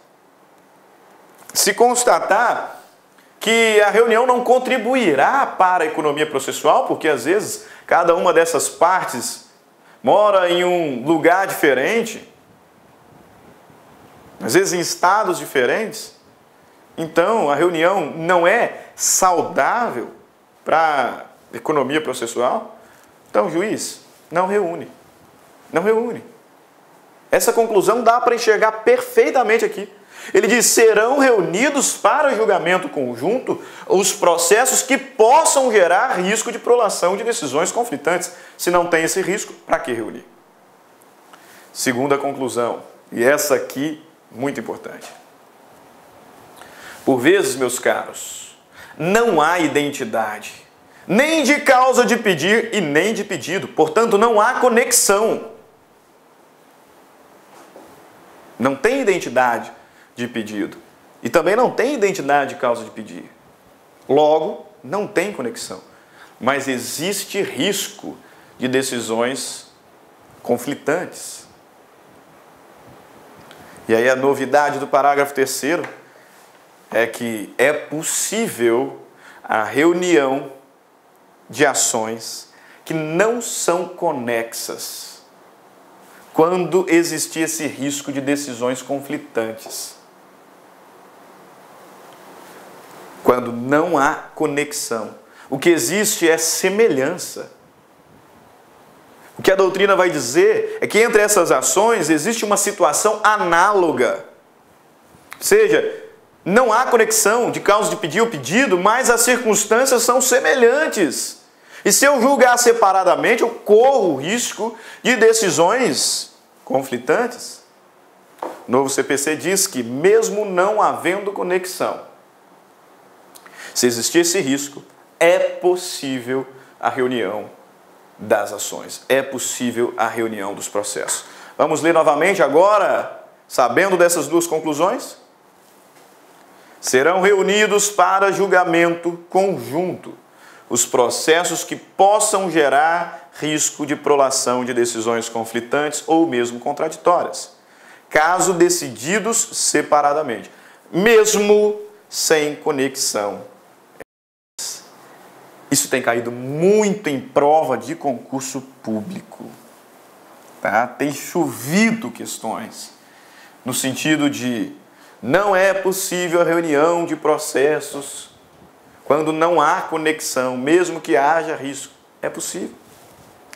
se constatar que a reunião não contribuirá para a economia processual, porque às vezes cada uma dessas partes mora em um lugar diferente, às vezes em estados diferentes, então a reunião não é saudável para a economia processual. Então, juiz, não reúne. Não reúne. Essa conclusão dá para enxergar perfeitamente aqui. Ele diz: serão reunidos para julgamento conjunto os processos que possam gerar risco de prolação de decisões conflitantes. Se não tem esse risco, para que reunir? Segunda conclusão, e essa aqui, muito importante. Por vezes, meus caros, não há identidade, nem de causa de pedir e nem de pedido. Portanto, não há conexão. Não tem identidade de pedido. E também não tem identidade de causa de pedir. Logo, não tem conexão. Mas existe risco de decisões conflitantes. E aí a novidade do parágrafo 3º é que é possível a reunião de ações que não são conexas quando existir esse risco de decisões conflitantes. Quando não há conexão. O que existe é semelhança. O que a doutrina vai dizer é que entre essas ações existe uma situação análoga. Ou seja, não há conexão de causa de pedir ou pedido, mas as circunstâncias são semelhantes. E se eu julgar separadamente, eu corro o risco de decisões conflitantes. O novo CPC diz que, mesmo não havendo conexão, se existir esse risco, é possível a reunião das ações. É possível a reunião dos processos. Vamos ler novamente agora, sabendo dessas duas conclusões? Serão reunidos para julgamento conjunto os processos que possam gerar risco de prolação de decisões conflitantes ou mesmo contraditórias, caso decididos separadamente, mesmo sem conexão. Isso tem caído muito em prova de concurso público. Tá? Tem chovido questões no sentido de não é possível a reunião de processos quando não há conexão, mesmo que haja risco. É possível.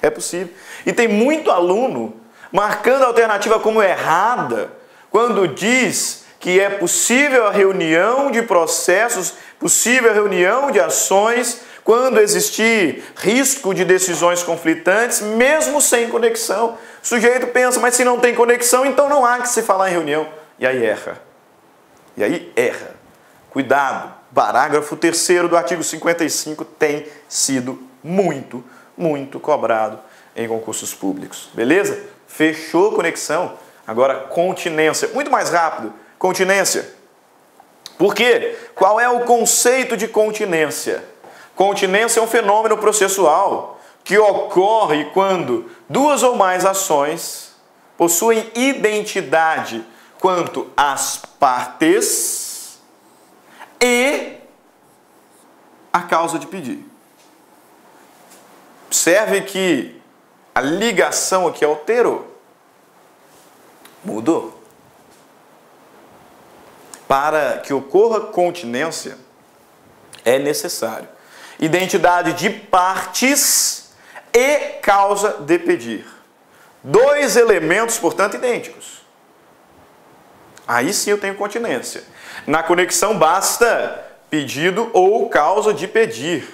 É possível. E tem muito aluno marcando a alternativa como errada quando diz que é possível a reunião de processos, possível a reunião de ações quando existir risco de decisões conflitantes, mesmo sem conexão. O sujeito pensa, mas se não tem conexão, então não há que se falar em reunião. E aí erra. E aí erra. Cuidado, parágrafo 3º do artigo 55 tem sido muito cobrado em concursos públicos. Beleza? Fechou conexão? Agora, continência. Muito mais rápido. Continência. Por quê? Qual é o conceito de continência? Continência é um fenômeno processual que ocorre quando duas ou mais ações possuem identidade quanto às partes e a causa de pedir. Observe que a ligação aqui alterou. Mudou. Para que ocorra continência, é necessário identidade de partes e causa de pedir. Dois elementos, portanto, idênticos. Aí sim eu tenho continência. Na conexão basta pedido ou causa de pedir.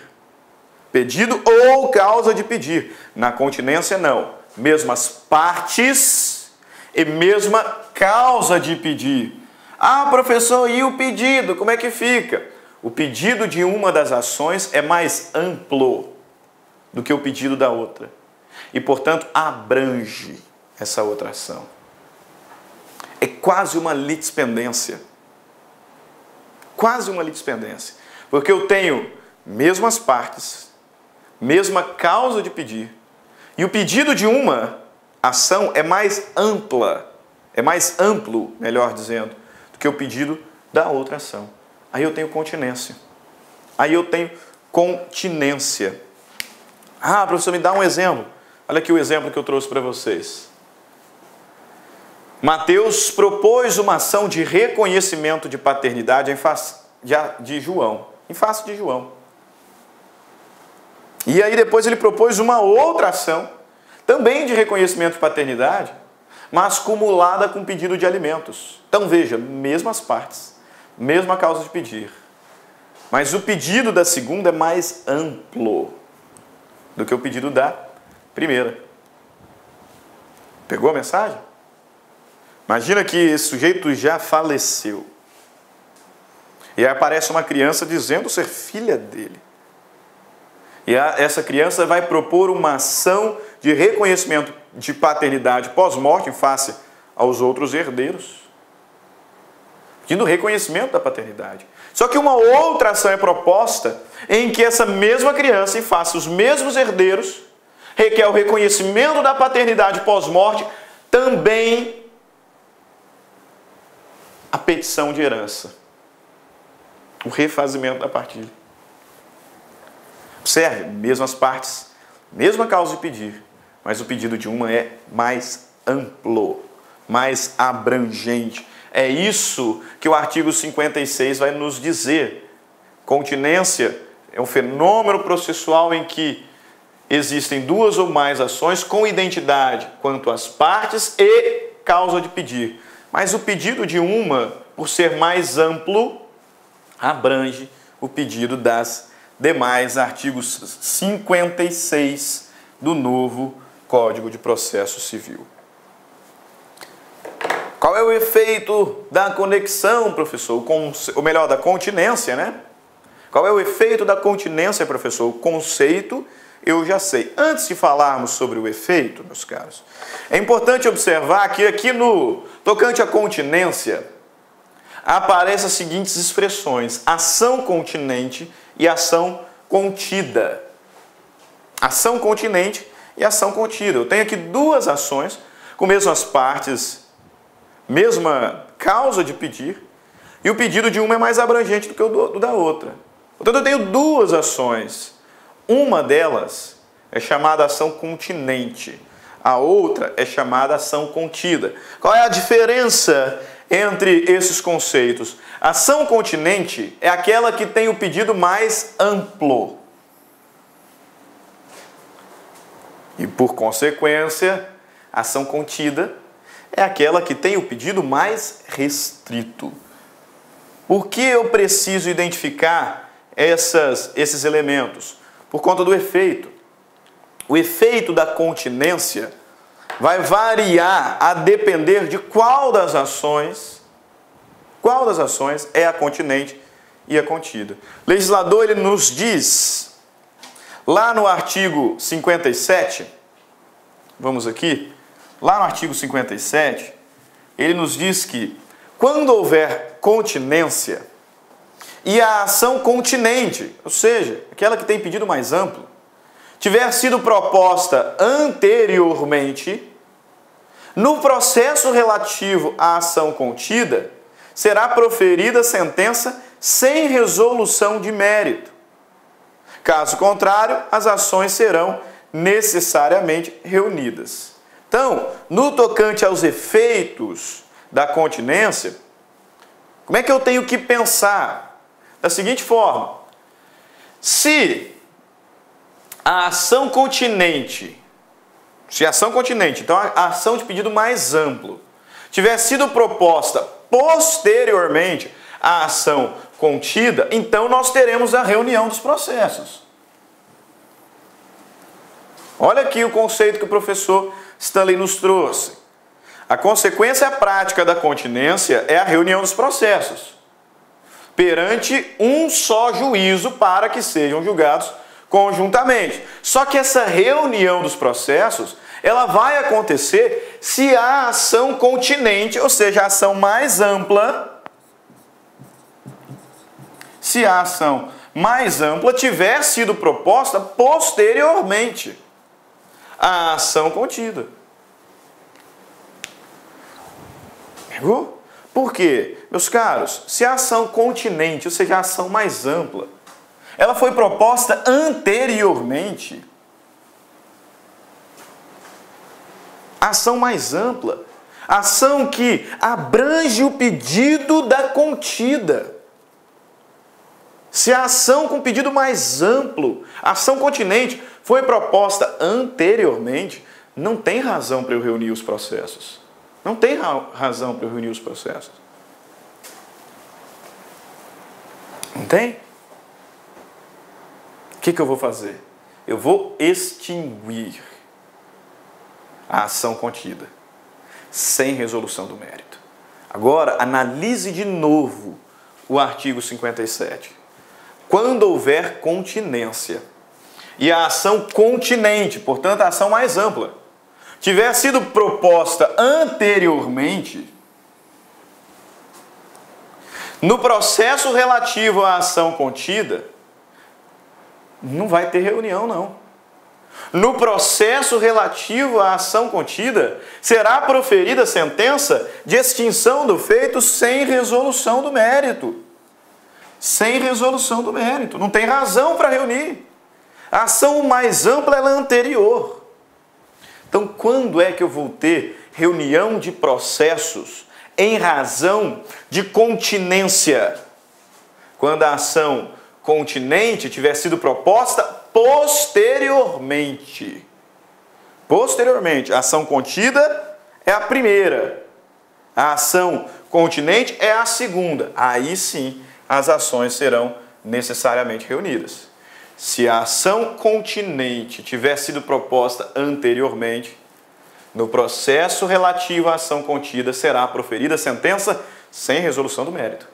Pedido ou causa de pedir. Na continência, não. Mesmas partes e mesma causa de pedir. Ah, professor, e o pedido? Como é que fica? O pedido de uma das ações é mais amplo do que o pedido da outra. E, portanto, abrange essa outra ação. É quase uma litispendência. Quase uma litispendência. Porque eu tenho mesmas partes, mesma causa de pedir. E o pedido de uma ação é mais ampla, é mais amplo, melhor dizendo, do que o pedido da outra ação. Aí eu tenho continência. Aí eu tenho continência. Ah, professor, me dá um exemplo. Olha aqui o exemplo que eu trouxe para vocês. Mateus propôs uma ação de reconhecimento de paternidade em face de João. Em face de João. E aí depois ele propôs uma outra ação, também de reconhecimento de paternidade, mas cumulada com pedido de alimentos. Então veja, mesmas partes, mesma causa de pedir. Mas o pedido da segunda é mais amplo do que o pedido da primeira. Pegou a mensagem? Imagina que esse sujeito já faleceu. E aí aparece uma criança dizendo ser filha dele. E essa criança vai propor uma ação de reconhecimento de paternidade pós-morte em face aos outros herdeiros. Pedindo reconhecimento da paternidade. Só que uma outra ação é proposta em que essa mesma criança, em face aos mesmos herdeiros, requer o reconhecimento da paternidade pós-morte, também a petição de herança. O refazimento da partilha. Observe, mesmas partes, mesma causa de pedir, mas o pedido de uma é mais amplo, mais abrangente. É isso que o artigo 56 vai nos dizer. Continência é um fenômeno processual em que existem duas ou mais ações com identidade quanto às partes e causa de pedir. Mas o pedido de uma, por ser mais amplo, abrange o pedido das demais. Artigos 56 do novo Código de Processo Civil. Qual é o efeito da conexão, professor? Ou melhor, da continência, né? Qual é o efeito da continência, professor? O conceito eu já sei. Antes de falarmos sobre o efeito, meus caros, é importante observar que aqui no tocante à continência, aparecem as seguintes expressões: ação continente e ação contida. Ação continente e ação contida. Eu tenho aqui duas ações com mesmas partes, mesma causa de pedir, e o pedido de uma é mais abrangente do que o da outra. Portanto, eu tenho duas ações. Uma delas é chamada ação continente, a outra é chamada ação contida. Qual é a diferença entre esses conceitos? Ação continente é aquela que tem o pedido mais amplo. E, por consequência, ação contida é aquela que tem o pedido mais restrito. Por que eu preciso identificar esses elementos? Por conta do efeito. O efeito da continência vai variar a depender de qual das ações é a continente e a contida. O legislador ele nos diz, lá no artigo 57, vamos aqui, lá no artigo 57, ele nos diz que quando houver continência e a ação continente, ou seja, aquela que tem pedido mais amplo, tiver sido proposta anteriormente, no processo relativo à ação contida, será proferida sentença sem resolução de mérito. Caso contrário, as ações serão necessariamente reunidas. Então, no tocante aos efeitos da continência, como é que eu tenho que pensar? Da seguinte forma: se a ação continente, então a ação de pedido mais amplo, tiver sido proposta posteriormente à ação contida, então nós teremos a reunião dos processos. Olha aqui o conceito que o professor Stanley nos trouxe. A consequência prática da continência é a reunião dos processos, perante um só juízo para que sejam julgados conjuntamente. Só que essa reunião dos processos, ela vai acontecer se a ação continente, ou seja, a ação mais ampla, se a ação mais ampla tiver sido proposta posteriormente à ação contida. Pegou? Por quê? Meus caros, se a ação continente, ou seja, a ação mais ampla, ela foi proposta anteriormente, a ação mais ampla, a ação que abrange o pedido da contida. Se a ação com pedido mais amplo, a ação continente, foi proposta anteriormente, não tem razão para eu reunir os processos. Não tem razão para eu reunir os processos. Não tem? O que eu vou fazer? Eu vou extinguir a ação contida, sem resolução do mérito. Agora, analise de novo o artigo 57. Quando houver continência e a ação continente, portanto a ação mais ampla, tiver sido proposta anteriormente, no processo relativo à ação contida, não vai ter reunião, não. No processo relativo à ação contida, será proferida sentença de extinção do feito sem resolução do mérito. Sem resolução do mérito. Não tem razão para reunir. A ação mais ampla é a anterior. Então, quando é que eu vou ter reunião de processos em razão de continência? Quando a ação continente tiver sido proposta posteriormente. Posteriormente. A ação contida é a primeira. A ação continente é a segunda. Aí sim, as ações serão necessariamente reunidas. Se a ação continente tiver sido proposta anteriormente, no processo relativo à ação contida será proferida sentença sem resolução do mérito.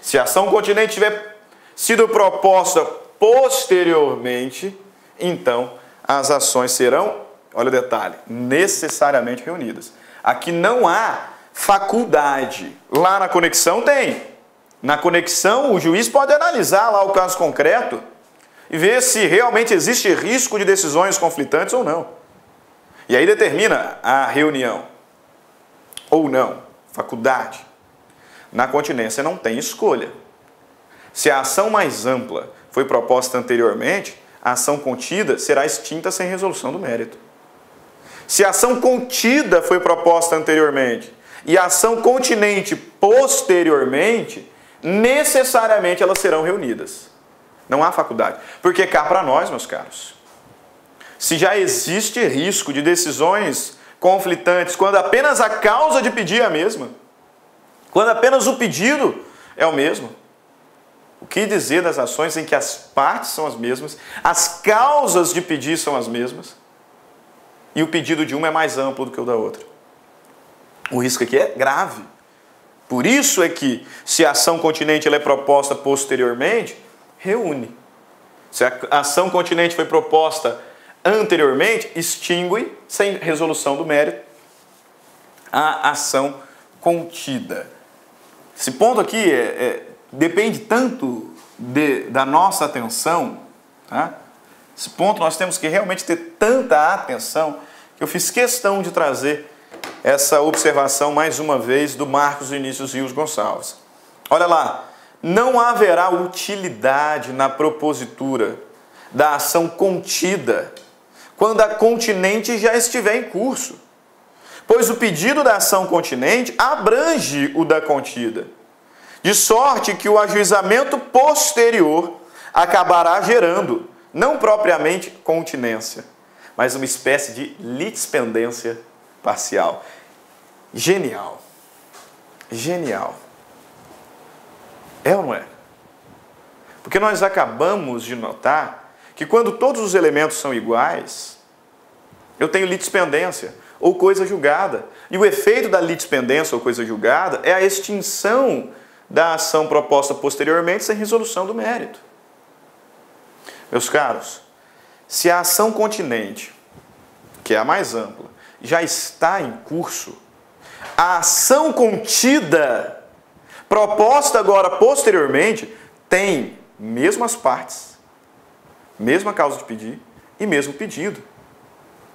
Se a ação continente tiver sido proposta posteriormente, então as ações serão, olha o detalhe, necessariamente reunidas. Aqui não há faculdade. Lá na conexão tem. Na conexão o juiz pode analisar lá o caso concreto e ver se realmente existe risco de decisões conflitantes ou não. E aí determina a reunião. Ou não. Faculdade. Na continência não tem escolha. Se a ação mais ampla foi proposta anteriormente, a ação contida será extinta sem resolução do mérito. Se a ação contida foi proposta anteriormente e a ação continente posteriormente, necessariamente elas serão reunidas. Não há faculdade. Porque cá para nós, meus caros, se já existe risco de decisões conflitantes, quando apenas a causa de pedir é a mesma, quando apenas o pedido é o mesmo, o que dizer das ações em que as partes são as mesmas, as causas de pedir são as mesmas, e o pedido de uma é mais amplo do que o da outra? O risco aqui é grave. Por isso é que, se a ação continente ela é proposta posteriormente, reúne. Se a ação continente foi proposta anteriormente, extingue, sem resolução do mérito, a ação contida. Esse ponto aqui depende tanto da nossa atenção, tá? Esse ponto nós temos que realmente ter tanta atenção que eu fiz questão de trazer essa observação mais uma vez do Marcos Vinícius Rios Gonçalves. Olha lá, não haverá utilidade na propositura da ação contida quando a continente já estiver em curso, pois o pedido da ação continente abrange o da contida, de sorte que o ajuizamento posterior acabará gerando, não propriamente continência, mas uma espécie de litispendência parcial. Genial. Genial. É ou não é? Porque nós acabamos de notar que quando todos os elementos são iguais, eu tenho litispendência ou coisa julgada. E o efeito da litispendência ou coisa julgada é a extinção da ação proposta posteriormente sem resolução do mérito. Meus caros, se a ação continente, que é a mais ampla, já está em curso, a ação contida, proposta agora posteriormente, tem mesmas partes, mesma causa de pedir e mesmo pedido.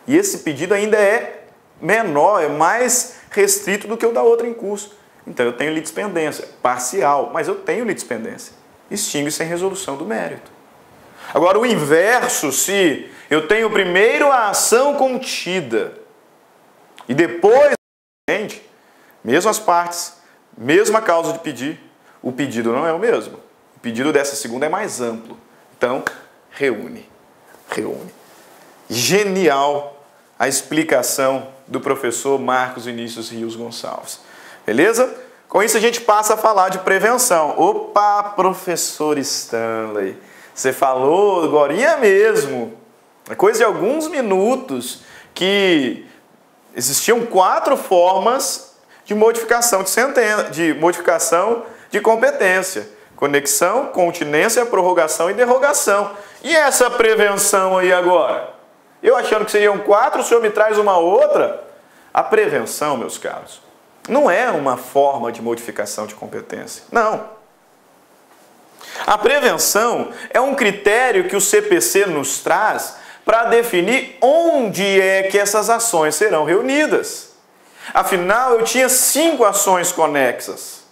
E esse pedido ainda é menor, é mais restrito do que o da outra em curso. Então eu tenho litispendência parcial, mas eu tenho litispendência. Extingue sem resolução do mérito. Agora o inverso, se eu tenho primeiro a ação contida e depois, mesmas partes, mesma causa de pedir, o pedido não é o mesmo. O pedido dessa segunda é mais amplo. Então, reúne. Genial a explicação do professor Marcos Vinícius Rios Gonçalves. Beleza? Com isso a gente passa a falar de prevenção. Opa, professor Stanley, você falou agorinha mesmo, é coisa de alguns minutos, que existiam 4 formas de modificação de sentença, de modificação de competência: conexão, continência, prorrogação e derrogação. E essa prevenção aí agora? Eu achando que seriam 4, o senhor me traz uma outra? A prevenção, meus caros, não é uma forma de modificação de competência. Não. A prevenção é um critério que o CPC nos traz para definir onde é que essas ações serão reunidas. Afinal, eu tinha 5 ações conexas.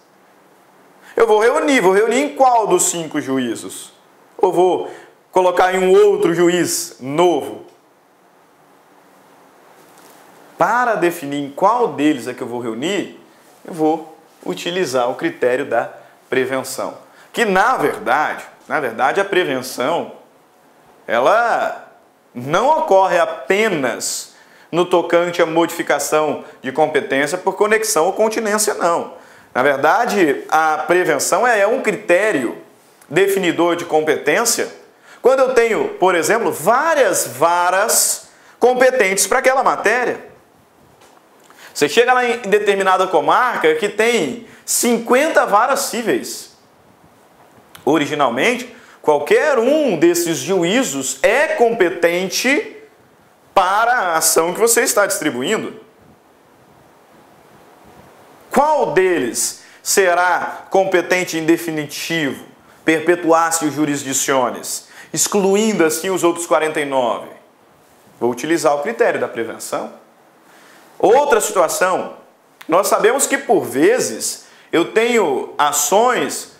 Eu vou reunir em qual dos 5 juízos? Ou vou colocar em um outro juiz novo? Para definir em qual deles é que eu vou reunir, eu vou utilizar o critério da prevenção. Que na verdade a prevenção, ela não ocorre apenas no tocante à modificação de competência por conexão ou continência, não. Na verdade, a prevenção é um critério definidor de competência quando eu tenho, por exemplo, várias varas competentes para aquela matéria. Você chega lá em determinada comarca que tem 50 varas cíveis. Originalmente, qualquer um desses juízos é competente para a ação que você está distribuindo. Qual deles será competente em definitivo, perpetuatio jurisdicionis, excluindo assim os outros 49? Vou utilizar o critério da prevenção. Outra situação, nós sabemos que por vezes eu tenho ações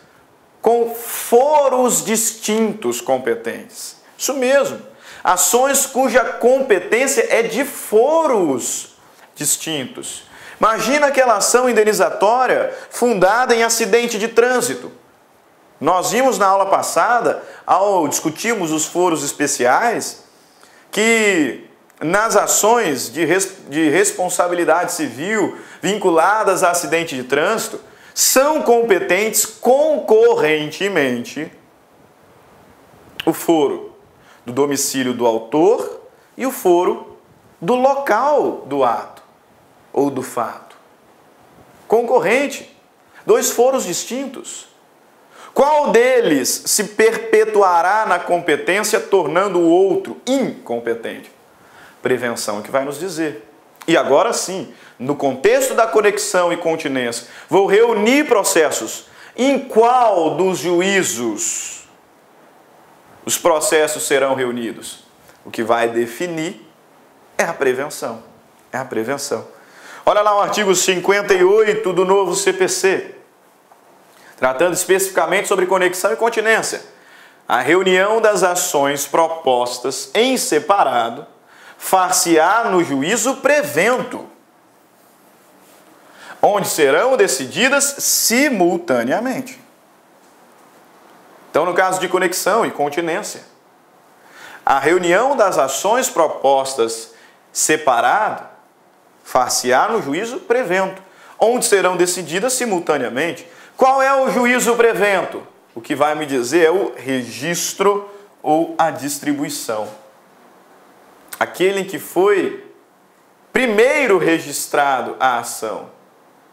com foros distintos competentes. Isso mesmo, ações cuja competência é de foros distintos. Imagina aquela ação indenizatória fundada em acidente de trânsito. Nós vimos na aula passada, ao discutirmos os foros especiais, que nas ações de responsabilidade civil vinculadas a acidente de trânsito, são competentes concorrentemente o foro do domicílio do autor e o foro do local do ato ou do fato. Concorrente. 2 foros distintos. Qual deles se perpetuará na competência, tornando o outro incompetente? Prevenção é que vai nos dizer. E agora sim, no contexto da conexão e continência, vou reunir processos. Em qual dos juízos os processos serão reunidos? O que vai definir é a prevenção. É a prevenção. Olha lá o artigo 58 do novo CPC, tratando especificamente sobre conexão e continência. A reunião das ações propostas em separado far-se-á no juízo prevento, onde serão decididas simultaneamente. Então, no caso de conexão e continência, a reunião das ações propostas separado far-se-á no juízo prevento, onde serão decididas simultaneamente. Qual é o juízo prevento? O que vai me dizer é o registro ou a distribuição. Aquele em que foi primeiro registrado a ação,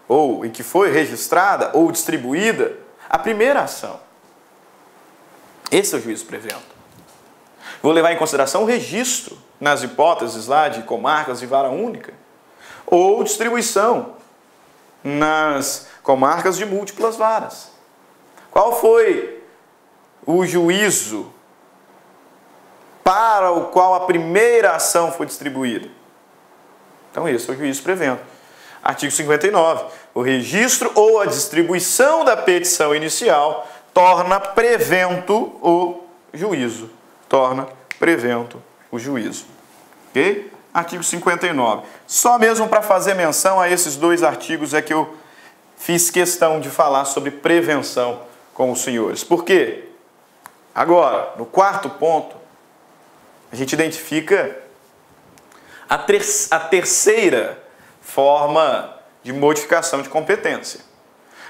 ou em que foi registrada ou distribuída a primeira ação. Esse é o juízo prevento. Vou levar em consideração o registro nas hipóteses lá de comarcas de vara única, ou distribuição nas comarcas de múltiplas varas. Qual foi o juízo para o qual a primeira ação foi distribuída? Então, esse é o juízo prevento. Artigo 59. O registro ou a distribuição da petição inicial torna prevento o juízo. Torna prevento o juízo. Ok? Artigo 59. Só mesmo para fazer menção a esses dois artigos é que eu fiz questão de falar sobre prevenção com os senhores. Por quê? Agora, no quarto ponto, a gente identifica a terceira forma de modificação de competência.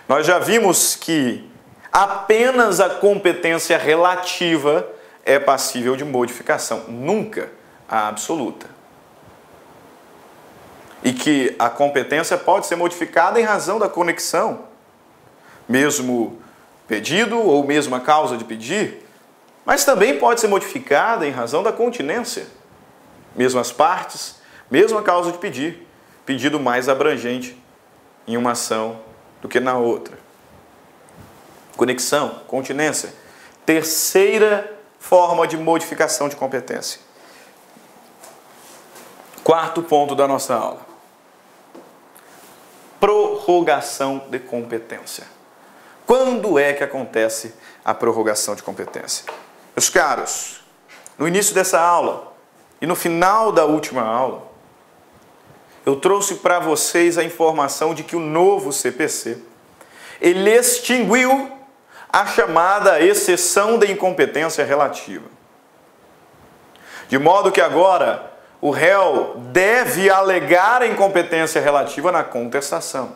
Nós já vimos que apenas a competência relativa é passível de modificação, nunca a absoluta. E que a competência pode ser modificada em razão da conexão, mesmo pedido ou mesmo a causa de pedir, mas também pode ser modificada em razão da continência, mesmo as partes, mesmo a causa de pedir, pedido mais abrangente em uma ação do que na outra. Conexão, continência, terceira forma de modificação de competência. Quarto ponto da nossa aula. Prorrogação de competência. Quando é que acontece a prorrogação de competência? Meus caros, no início dessa aula e no final da última aula, eu trouxe para vocês a informação de que o novo CPC, ele extinguiu a chamada exceção de incompetência relativa. De modo que agora o réu deve alegar a incompetência relativa na contestação.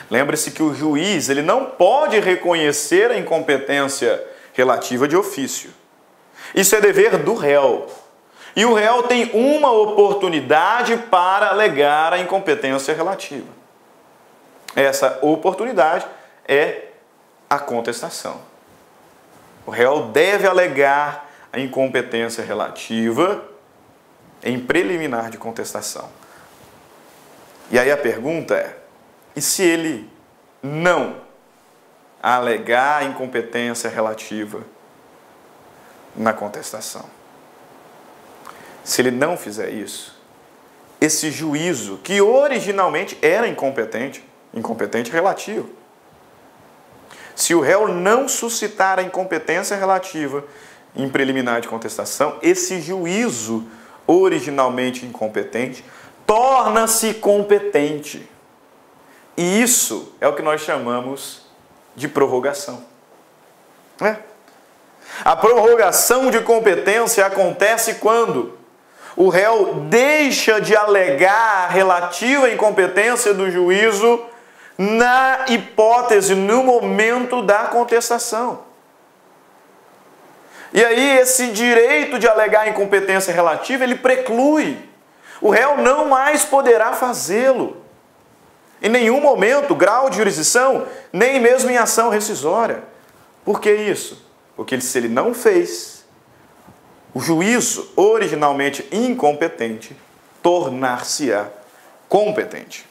Lembre-se que o juiz ele não pode reconhecer a incompetência relativa de ofício. Isso é dever do réu. E o réu tem uma oportunidade para alegar a incompetência relativa. Essa oportunidade é a contestação. O réu deve alegar a incompetência relativa em preliminar de contestação. E aí a pergunta é, e se ele não alegar a incompetência relativa na contestação? Se ele não fizer isso, esse juízo, que originalmente era incompetente relativo, se o réu não suscitar a incompetência relativa em preliminar de contestação, esse juízo originalmente incompetente torna-se competente. E isso é o que nós chamamos de prorrogação. A prorrogação de competência acontece quando o réu deixa de alegar a relativa incompetência do juízo na hipótese, no momento da contestação. E aí esse direito de alegar a incompetência relativa, ele preclui. O réu não mais poderá fazê-lo. Em nenhum momento, grau de jurisdição, nem mesmo em ação rescisória. Por que isso? Porque se ele não fez, o juízo originalmente incompetente tornar-se-á competente.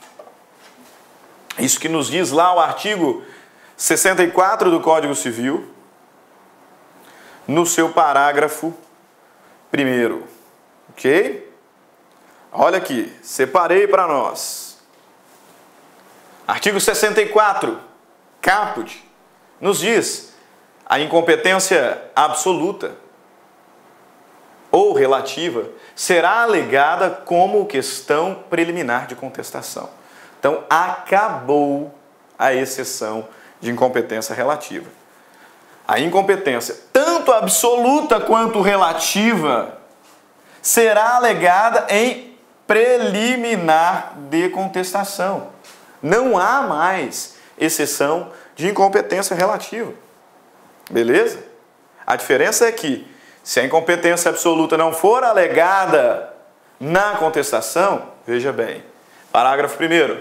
Isso que nos diz lá o artigo 64 do Código Civil, no seu parágrafo 1º. Ok? Olha aqui, separei para nós. Artigo 64, caput, nos diz a incompetência absoluta ou relativa será alegada como questão preliminar de contestação. Então, acabou a exceção de incompetência relativa. A incompetência, tanto absoluta quanto relativa, será alegada em preliminar de contestação. Não há mais exceção de incompetência relativa. Beleza? A diferença é que, se a incompetência absoluta não for alegada na contestação, veja bem, parágrafo 1º,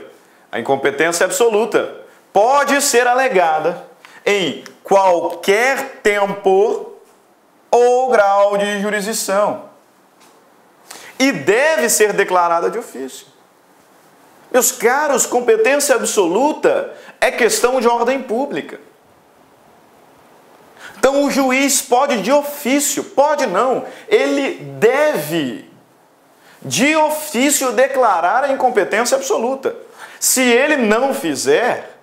a incompetência absoluta pode ser alegada em qualquer tempo ou grau de jurisdição e deve ser declarada de ofício. Meus caros, competência absoluta é questão de ordem pública. Então o juiz pode de ofício, pode não, ele deve de ofício declarar a incompetência absoluta. Se ele não fizer,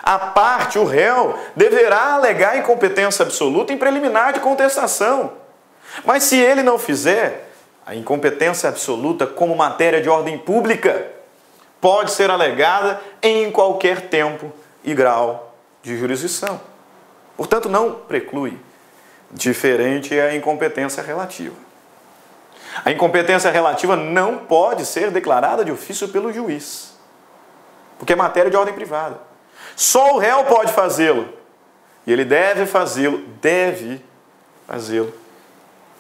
a parte, o réu, deverá alegar incompetência absoluta em preliminar de contestação. Mas se ele não fizer, a incompetência absoluta como matéria de ordem pública pode ser alegada em qualquer tempo e grau de jurisdição. Portanto, não preclui. Diferente é a incompetência relativa. A incompetência relativa não pode ser declarada de ofício pelo juiz, porque é matéria de ordem privada. Só o réu pode fazê-lo. E ele deve fazê-lo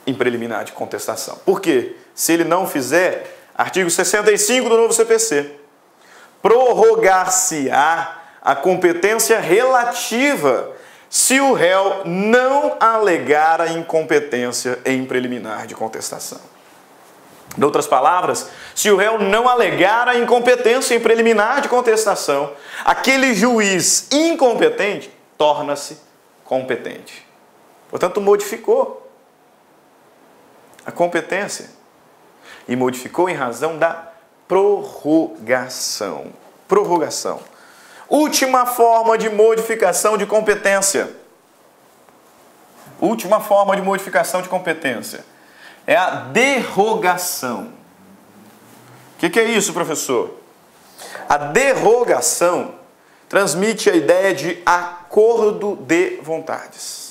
em preliminar de contestação. Por quê? Se ele não fizer, artigo 65 do novo CPC, prorrogar-se-á a competência relativa se o réu não alegar a incompetência em preliminar de contestação. Em outras palavras, se o réu não alegar a incompetência em preliminar de contestação, aquele juiz incompetente torna-se competente. Portanto, modificou a competência e modificou em razão da prorrogação. Prorrogação. Última forma de modificação de competência. Última forma de modificação de competência é a derrogação. O que é isso, professor? A derrogação transmite a ideia de acordo de vontades.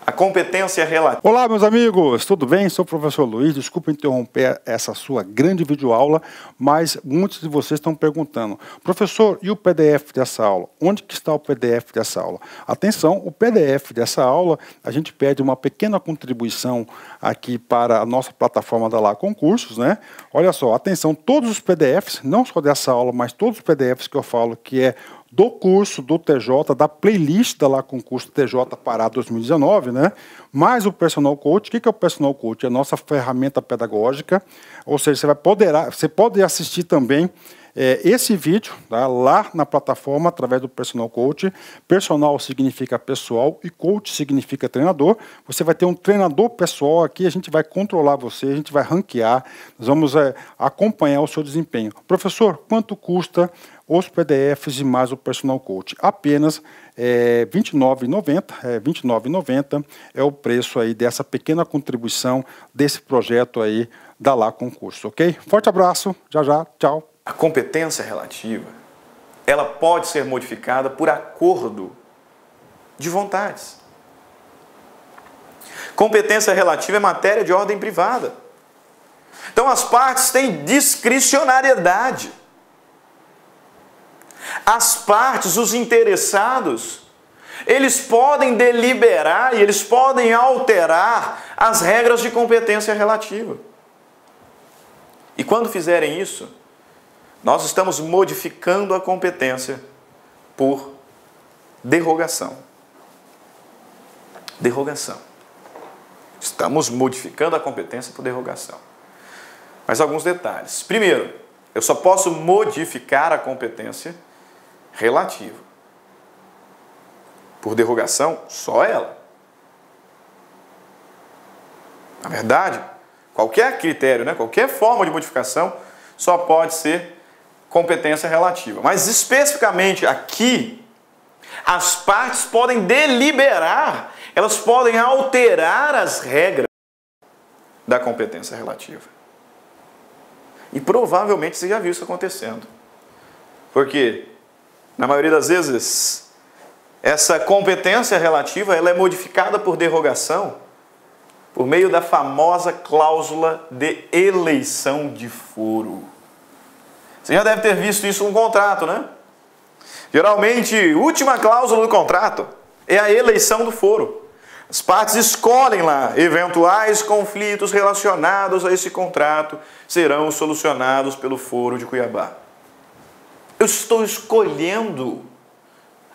A competência relativa. Olá, meus amigos, tudo bem? Sou o professor Luiz. Desculpa interromper essa sua grande videoaula, mas muitos de vocês estão perguntando: professor, e o PDF dessa aula? Onde que está o PDF dessa aula? Atenção, o PDF dessa aula, a gente pede uma pequena contribuição aqui para a nossa plataforma da Lá Concursos, né? Olha só, atenção, todos os PDFs, não só dessa aula, mas todos os PDFs que eu falo que é do curso do TJ, da playlist da Lá Concurso TJ Pará 2019, né? Mais o Personal Coach. O que é o Personal Coach? É a nossa ferramenta pedagógica, ou seja, você pode assistir também esse vídeo, tá, lá na plataforma através do Personal Coach. Personal significa pessoal e coach significa treinador. Você vai ter um treinador pessoal aqui, a gente vai controlar você, a gente vai ranquear, nós vamos acompanhar o seu desempenho. Professor, quanto custa os PDFs e mais o Personal Coach? Apenas R$ 29,90. R$ 29,90 é o preço aí dessa pequena contribuição desse projeto aí da Lá Concurso, ok? Forte abraço, já, tchau. A competência relativa, ela pode ser modificada por acordo de vontades. Competência relativa é matéria de ordem privada. Então as partes têm discricionariedade. As partes, os interessados, eles podem deliberar e eles podem alterar as regras de competência relativa. E quando fizerem isso, nós estamos modificando a competência por derrogação. Derrogação. Estamos modificando a competência por derrogação. Mas alguns detalhes. Primeiro, eu só posso modificar a competência relativa. Por derrogação, só ela. Na verdade, qualquer critério, qualquer forma de modificação, só pode ser competência relativa. Mas especificamente aqui, as partes podem deliberar, elas podem alterar as regras da competência relativa. E provavelmente você já viu isso acontecendo. Porque, na maioria das vezes, essa competência relativa ela é modificada por derrogação por meio da famosa cláusula de eleição de foro. Você já deve ter visto isso num contrato, né? Geralmente, última cláusula do contrato é a eleição do foro. As partes escolhem lá, eventuais conflitos relacionados a esse contrato serão solucionados pelo foro de Cuiabá. Eu estou escolhendo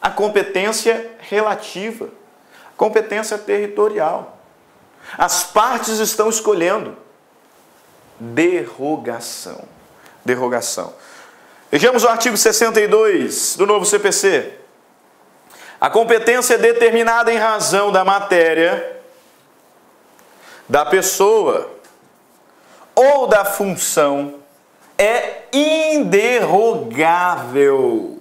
a competência relativa, a competência territorial. As partes estão escolhendo derrogação. Derrogação. Vejamos o artigo 62 do novo CPC. A competência é determinada em razão da matéria, da pessoa ou da função é inderrogável.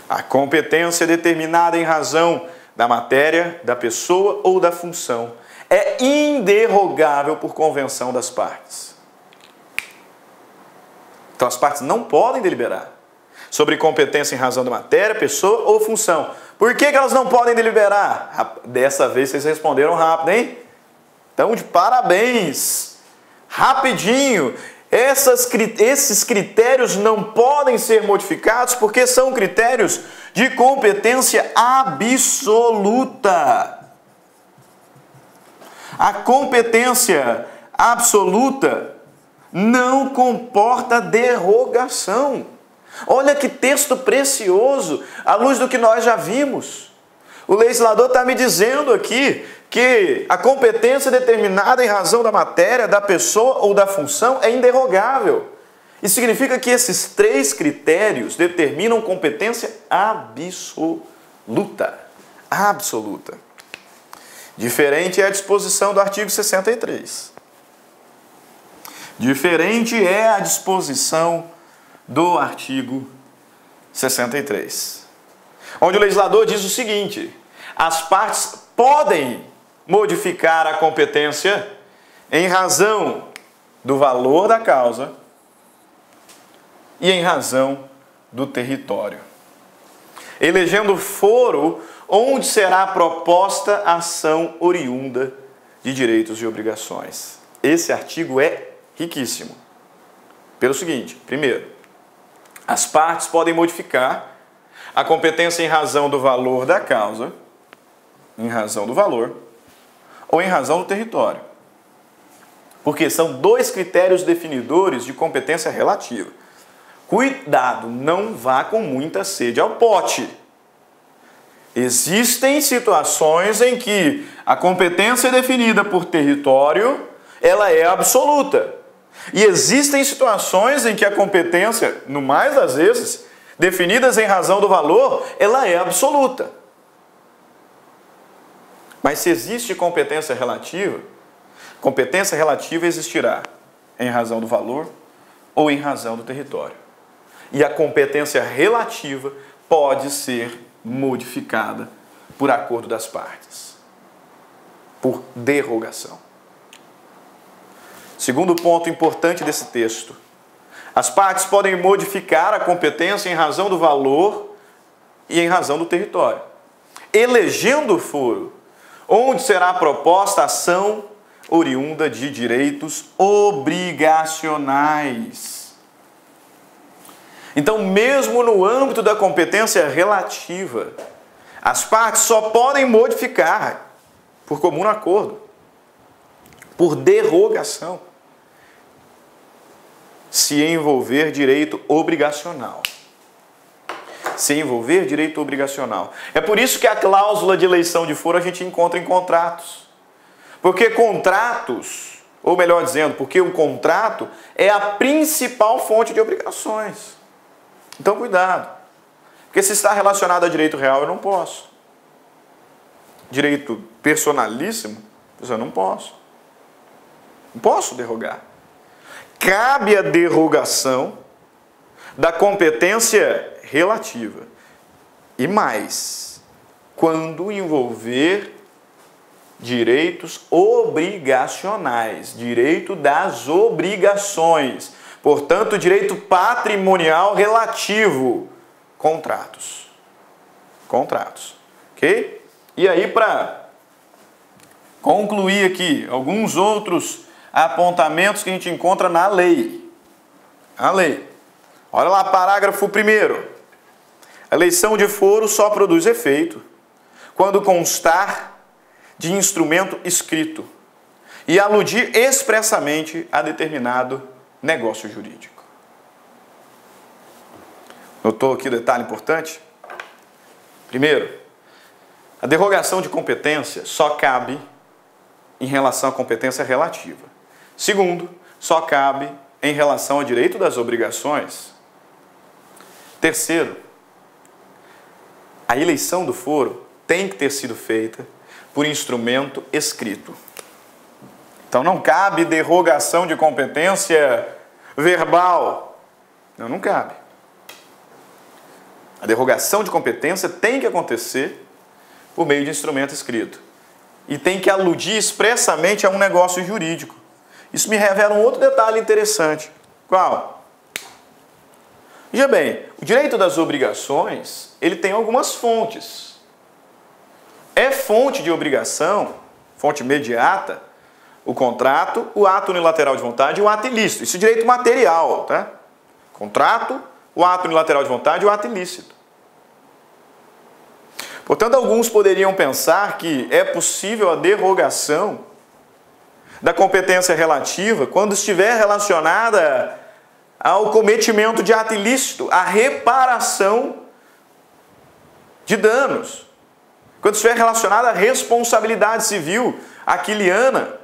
A competência é determinada em razão da matéria, da pessoa ou da função é inderrogável por convenção das partes. Então as partes não podem deliberar sobre competência em razão da matéria, pessoa ou função. Por que elas não podem deliberar? Dessa vez vocês responderam rápido, hein? Então, de parabéns! Rapidinho! Esses critérios não podem ser modificados porque são critérios de competência absoluta. A competência absoluta não comporta derrogação. Olha que texto precioso, à luz do que nós já vimos. O legislador está me dizendo aqui que a competência determinada em razão da matéria, da pessoa ou da função é inderrogável. Isso significa que esses três critérios determinam competência absoluta. Absoluta. Diferente é a disposição do artigo 63. Diferente é a disposição do artigo 63. Onde o legislador diz o seguinte: as partes podem modificar a competência em razão do valor da causa e em razão do território, elegendo foro onde será proposta ação oriunda de direitos e obrigações. Esse artigo é riquíssimo. Pelo seguinte: primeiro, as partes podem modificar a competência em razão do valor da causa, em razão do valor, ou em razão do território. Porque são dois critérios definidores de competência relativa. Cuidado, não vá com muita sede ao pote. Existem situações em que a competência definida por território, ela é absoluta. E existem situações em que a competência, no mais das vezes, definidas em razão do valor, ela é absoluta. Mas se existe competência relativa existirá em razão do valor ou em razão do território. E a competência relativa pode ser modificada por acordo das partes, por derrogação. Segundo ponto importante desse texto: as partes podem modificar a competência em razão do valor e em razão do território, elegendo o foro onde será proposta ação oriunda de direitos obrigacionais. Então, mesmo no âmbito da competência relativa, as partes só podem modificar por comum acordo, por derrogação, se envolver direito obrigacional. Se envolver direito obrigacional. É por isso que a cláusula de eleição de foro a gente encontra em contratos. Porque contratos, ou melhor dizendo, porque o contrato é a principal fonte de obrigações. Então cuidado. Porque se está relacionado a direito real, eu não posso. Direito personalíssimo, eu não posso. Não posso derrogar. Cabe a derrogação da competência relativa. E mais, quando envolver direitos obrigacionais, direito das obrigações, portanto, direito patrimonial relativo, contratos. Contratos, ok? E aí, para concluir aqui, alguns outros apontamentos que a gente encontra na lei. A lei. Olha lá, parágrafo 1º. A eleição de foro só produz efeito quando constar de instrumento escrito e aludir expressamente a determinado negócio jurídico. Notou aqui o detalhe importante? Primeiro, a derrogação de competência só cabe em relação à competência relativa. Segundo, só cabe em relação ao direito das obrigações. Terceiro, a eleição do foro tem que ter sido feita por instrumento escrito. Então não cabe derrogação de competência verbal. Não cabe. A derrogação de competência tem que acontecer por meio de instrumento escrito. E tem que aludir expressamente a um negócio jurídico. Isso me revela um outro detalhe interessante. Qual? Veja bem, o direito das obrigações, ele tem algumas fontes. É fonte de obrigação, fonte imediata, o contrato, o ato unilateral de vontade e o ato ilícito. Isso é direito material, tá? Contrato, o ato unilateral de vontade e o ato ilícito. Portanto, alguns poderiam pensar que é possível a derrogação da competência relativa quando estiver relacionada ao cometimento de ato ilícito, à reparação de danos. Quando estiver relacionada à responsabilidade civil aquiliana.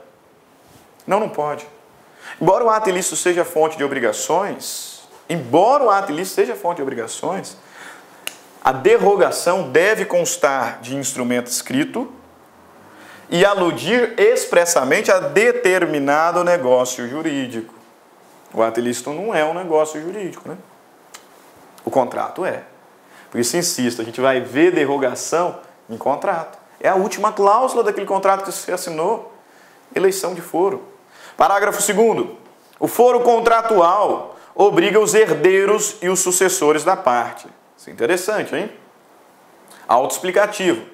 Não pode. Embora o ato ilícito seja fonte de obrigações, a derrogação deve constar de instrumento escrito e aludir expressamente a determinado negócio jurídico. O ato ilícito não é um negócio jurídico, né? O contrato é. Por isso insisto, a gente vai ver derrogação em contrato. É a última cláusula daquele contrato que você assinou. Eleição de foro. Parágrafo 2º. O foro contratual obriga os herdeiros e os sucessores da parte. Isso é interessante, hein? Autoexplicativo.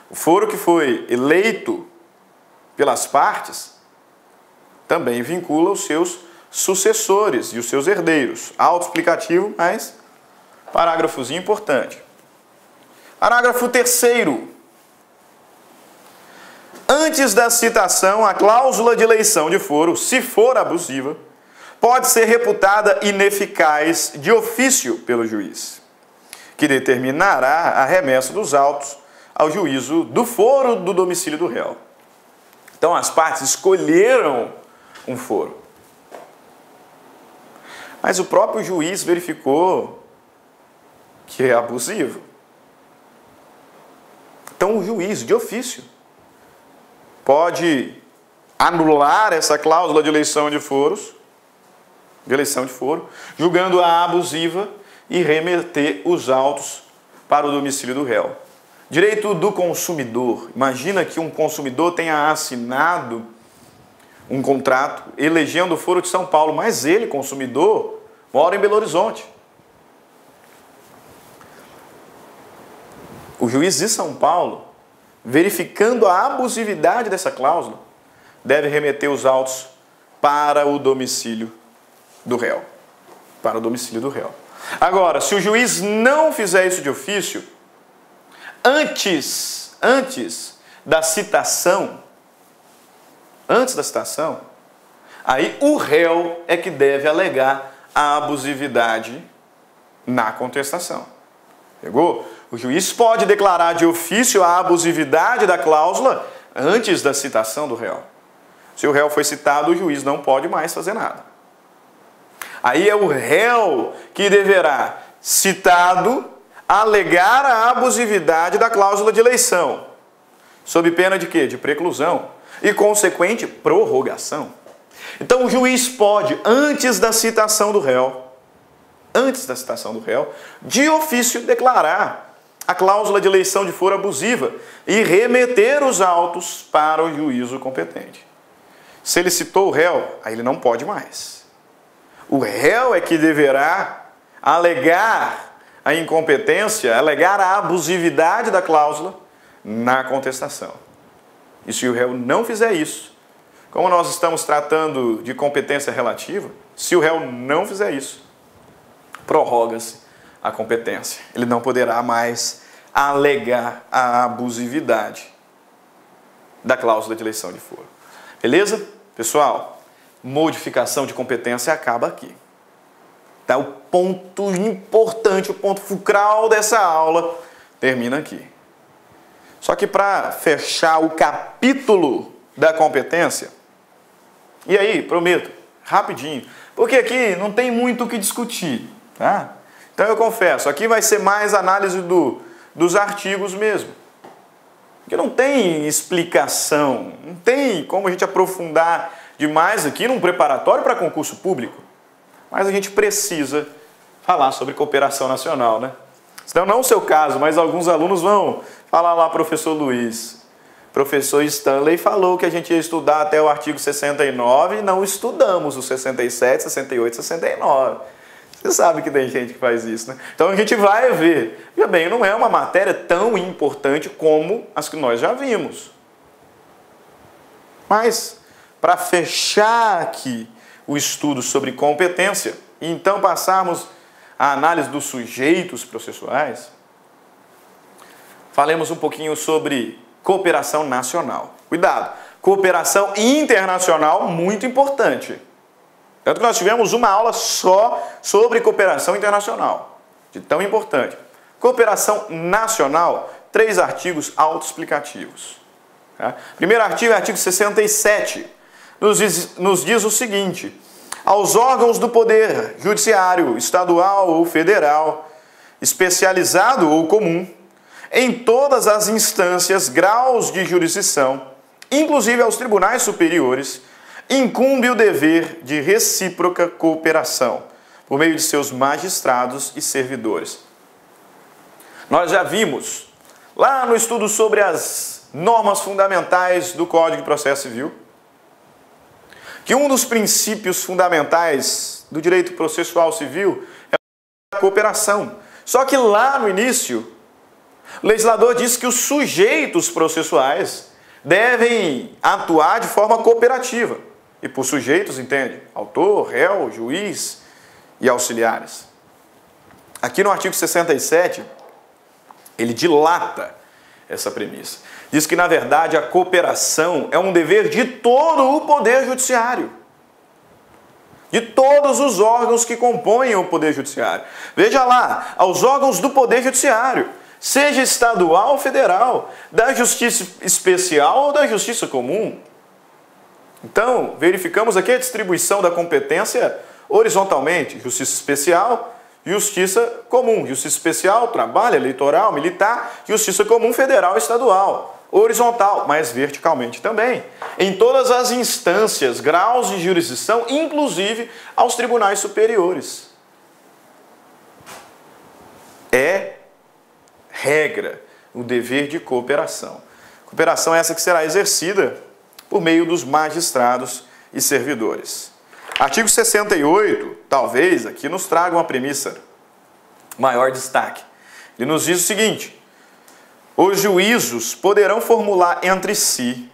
O foro que foi eleito pelas partes também vincula os seus sucessores e os seus herdeiros. Autoexplicativo, mas parágrafozinho importante. Parágrafo 3º. Antes da citação, a cláusula de eleição de foro, se for abusiva, pode ser reputada ineficaz de ofício pelo juiz, que determinará a remessa dos autos ao juízo do foro do domicílio do réu. Então, as partes escolheram um foro. Mas o próprio juiz verificou que é abusivo. Então, o juiz, de ofício, pode anular essa cláusula de eleição de foro, julgando-a abusiva e remeter os autos para o domicílio do réu. Direito do consumidor. Imagina que um consumidor tenha assinado um contrato elegendo o foro de São Paulo, mas ele, consumidor, mora em Belo Horizonte. O juiz de São Paulo, verificando a abusividade dessa cláusula, deve remeter os autos para o domicílio do réu. Para o domicílio do réu. Agora, se o juiz não fizer isso de ofício, antes da citação, aí o réu é que deve alegar a abusividade na contestação. Pegou? O juiz pode declarar de ofício a abusividade da cláusula antes da citação do réu. Se o réu foi citado, o juiz não pode mais fazer nada. Aí é o réu que deverá, citado, alegar a abusividade da cláusula de eleição, sob pena de quê? De preclusão e consequente prorrogação. Então o juiz pode, antes da citação do réu, de ofício declarar a cláusula de eleição de foro abusiva e remeter os autos para o juízo competente. Se ele citou o réu, aí ele não pode mais. O réu é que deverá alegar a incompetência, alegar a abusividade da cláusula na contestação. E se o réu não fizer isso, como nós estamos tratando de competência relativa, se o réu não fizer isso, prorroga-se a competência. Ele não poderá mais alegar a abusividade da cláusula de eleição de foro. Beleza? Pessoal, modificação de competência acaba aqui. Tá? O ponto importante, o ponto fulcral dessa aula termina aqui. Só que para fechar o capítulo da competência, e aí, prometo, rapidinho, porque aqui não tem muito o que discutir, tá? Então eu confesso, aqui vai ser mais análise dos artigos mesmo. Porque não tem explicação, não tem como a gente aprofundar demais aqui num preparatório para concurso público. Mas a gente precisa falar sobre cooperação nacional, né? Senão não o seu caso, mas alguns alunos vão falar lá, professor Luiz. Professor Stanley falou que a gente ia estudar até o artigo 69 e não estudamos os 67, 68, 69. Você sabe que tem gente que faz isso, né? Então a gente vai ver. Veja bem, não é uma matéria tão importante como as que nós já vimos. Mas, para fechar aqui o estudo sobre competência, e então passarmos à análise dos sujeitos processuais, falemos um pouquinho sobre cooperação nacional. Cuidado, cooperação internacional, muito importante. Tanto que nós tivemos uma aula só sobre cooperação internacional, de tão importante. Cooperação nacional, 3 artigos autoexplicativos. Tá? Primeiro artigo é o artigo 67. Nos diz o seguinte: aos órgãos do poder judiciário, estadual ou federal, especializado ou comum, em todas as instâncias, graus de jurisdição, inclusive aos tribunais superiores, incumbe o dever de recíproca cooperação, por meio de seus magistrados e servidores. Nós já vimos, lá no estudo sobre as normas fundamentais do Código de Processo Civil, que um dos princípios fundamentais do direito processual civil é a cooperação. Só que lá no início, o legislador disse que os sujeitos processuais devem atuar de forma cooperativa. E por sujeitos, entende? Autor, réu, juiz e auxiliares. Aqui no artigo 67, ele dilata essa premissa. Diz que, na verdade, a cooperação é um dever de todo o Poder Judiciário. De todos os órgãos que compõem o Poder Judiciário. Veja lá, aos órgãos do Poder Judiciário, seja estadual ou federal, da Justiça Especial ou da Justiça Comum. Então, verificamos aqui a distribuição da competência horizontalmente. Justiça Especial, Justiça Comum. Justiça Especial, trabalho, eleitoral, militar. Justiça Comum, federal e estadual. Horizontal, mas verticalmente também. Em todas as instâncias, graus de jurisdição, inclusive aos tribunais superiores. É regra o dever de cooperação. Cooperação é essa que será exercida por meio dos magistrados e servidores. Artigo 68, talvez aqui nos traga uma premissa maior destaque. Ele nos diz o seguinte: os juízos poderão formular entre si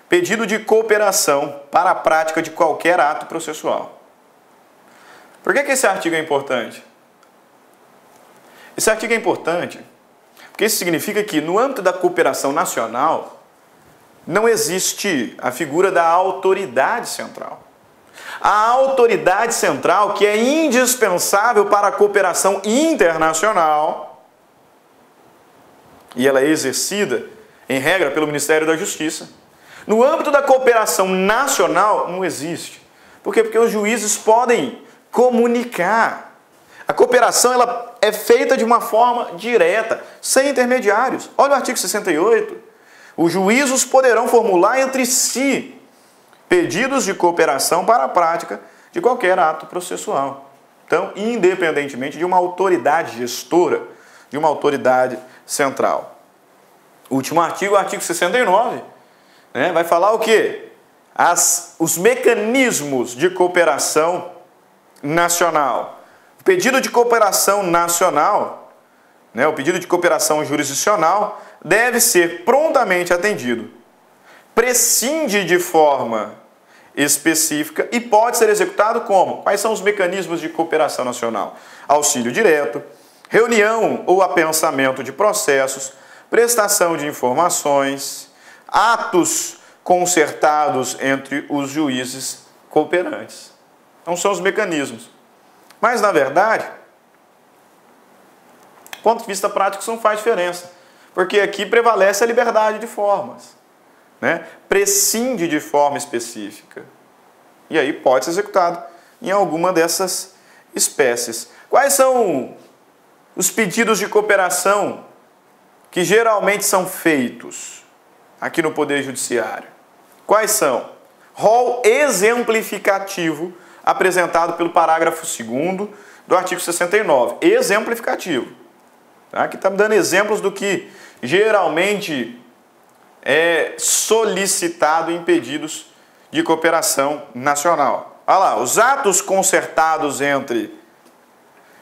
pedido de cooperação para a prática de qualquer ato processual. Por que esse artigo é importante? Esse artigo é importante porque isso significa que, no âmbito da cooperação nacional, não existe a figura da autoridade central. A autoridade central, que é indispensável para a cooperação internacional, e ela é exercida, em regra, pelo Ministério da Justiça. No âmbito da cooperação nacional, não existe. Por quê? Porque os juízes podem comunicar. A cooperação ela é feita de uma forma direta, sem intermediários. Olha o artigo 68. Os juízos poderão formular entre si pedidos de cooperação para a prática de qualquer ato processual. Então, independentemente de uma autoridade gestora, de uma autoridade central. O último artigo, o artigo 69, vai falar o quê? Os mecanismos de cooperação nacional. O pedido de cooperação nacional, o pedido de cooperação jurisdicional, deve ser prontamente atendido. Prescinde de forma específica e pode ser executado como? Quais são os mecanismos de cooperação nacional? Auxílio direto, reunião ou apensamento de processos, prestação de informações, atos concertados entre os juízes cooperantes. Então são os mecanismos. Mas, na verdade, do ponto de vista prático, isso não faz diferença. Porque aqui prevalece a liberdade de formas. Prescinde de forma específica. E aí pode ser executado em alguma dessas espécies. Quais são os pedidos de cooperação que geralmente são feitos aqui no Poder Judiciário? Quais são? Rol exemplificativo apresentado pelo parágrafo 2º do artigo 69. Exemplificativo. Aqui está me dando exemplos do que geralmente é solicitado em pedidos de cooperação nacional. Olha lá, os atos concertados entre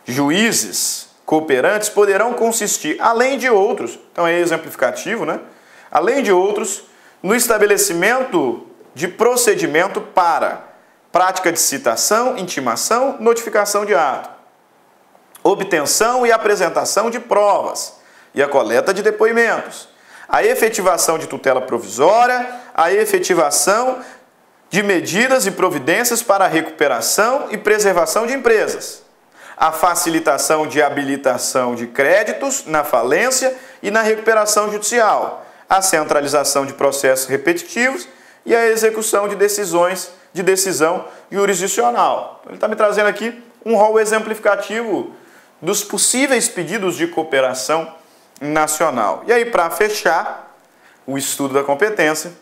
juízes cooperantes poderão consistir, além de outros, então é exemplificativo, além de outros, no estabelecimento de procedimento para prática de citação, intimação, notificação de ato, obtenção e apresentação de provas e a coleta de depoimentos, a efetivação de tutela provisória, a efetivação de medidas e providências para a recuperação e preservação de empresas, a facilitação de habilitação de créditos na falência e na recuperação judicial, a centralização de processos repetitivos e a execução de decisão jurisdicional. Ele está me trazendo aqui um rol exemplificativo dos possíveis pedidos de cooperação nacional. E aí, para fechar o estudo da competência,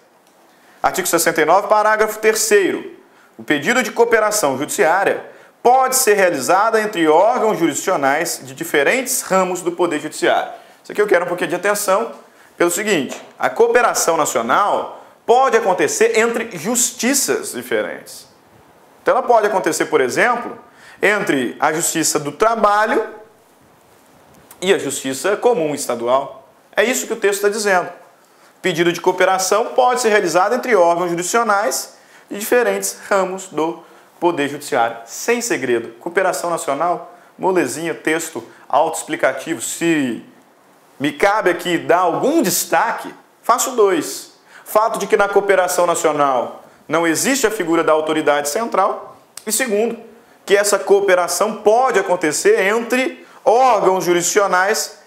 artigo 69, parágrafo 3º. O pedido de cooperação judiciária pode ser realizado entre órgãos jurisdicionais de diferentes ramos do Poder Judiciário. Isso aqui eu quero um pouquinho de atenção pelo seguinte: a cooperação nacional pode acontecer entre justiças diferentes. Então ela pode acontecer, por exemplo, entre a Justiça do Trabalho e a Justiça Comum Estadual. É isso que o texto está dizendo. Pedido de cooperação pode ser realizado entre órgãos jurisdicionais de diferentes ramos do Poder Judiciário. Sem segredo. Cooperação nacional, molezinha, texto autoexplicativo. Se me cabe aqui dar algum destaque, faço 2. Fato de que na cooperação nacional não existe a figura da autoridade central. E segundo, que essa cooperação pode acontecer entre órgãos jurisdicionais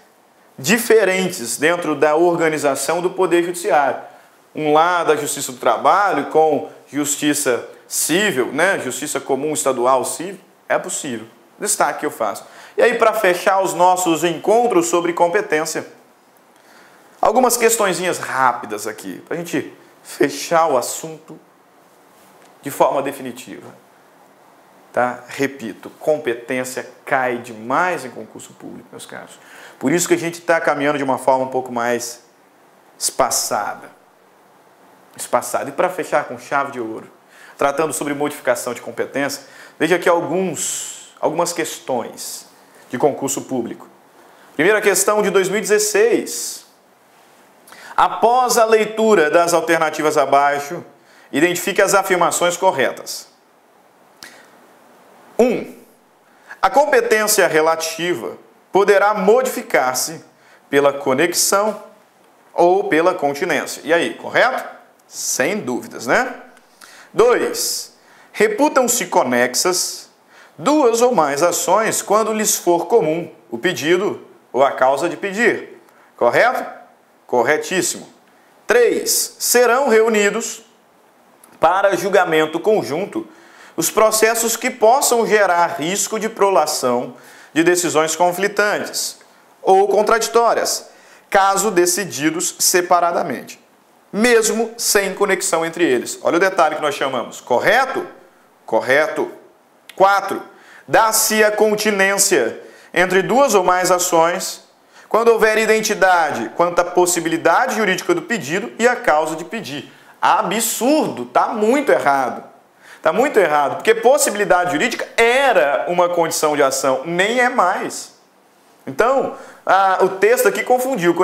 diferentes dentro da organização do Poder Judiciário. Um lado a Justiça do Trabalho com Justiça Civil, Justiça Comum Estadual Civil, é possível. Destaque que eu faço. E aí, para fechar os nossos encontros sobre competência, algumas questõezinhas rápidas aqui, para a gente fechar o assunto de forma definitiva. Repito, competência cai demais em concurso público, meus caros. Por isso que a gente está caminhando de uma forma um pouco mais espaçada. E para fechar com chave de ouro, tratando sobre modificação de competência, veja aqui algumas questões de concurso público. Primeira questão de 2016. Após a leitura das alternativas abaixo, identifique as afirmações corretas. 1. A competência relativa poderá modificar-se pela conexão ou pela continência. E aí, correto? Sem dúvidas, 2. Reputam-se conexas 2 ou mais ações quando lhes for comum o pedido ou a causa de pedir. Correto? Corretíssimo. 3. Serão reunidos para julgamento conjunto os processos que possam gerar risco de prolação de decisões conflitantes ou contraditórias, caso decididos separadamente, mesmo sem conexão entre eles. Olha o detalhe que nós chamamos. Correto? Correto. 4. Dá-se a continência entre duas ou mais ações quando houver identidade quanto à possibilidade jurídica do pedido e a causa de pedir. Absurdo, está muito errado. Está muito errado, porque possibilidade jurídica era uma condição de ação, nem é mais. Então, o texto aqui confundiu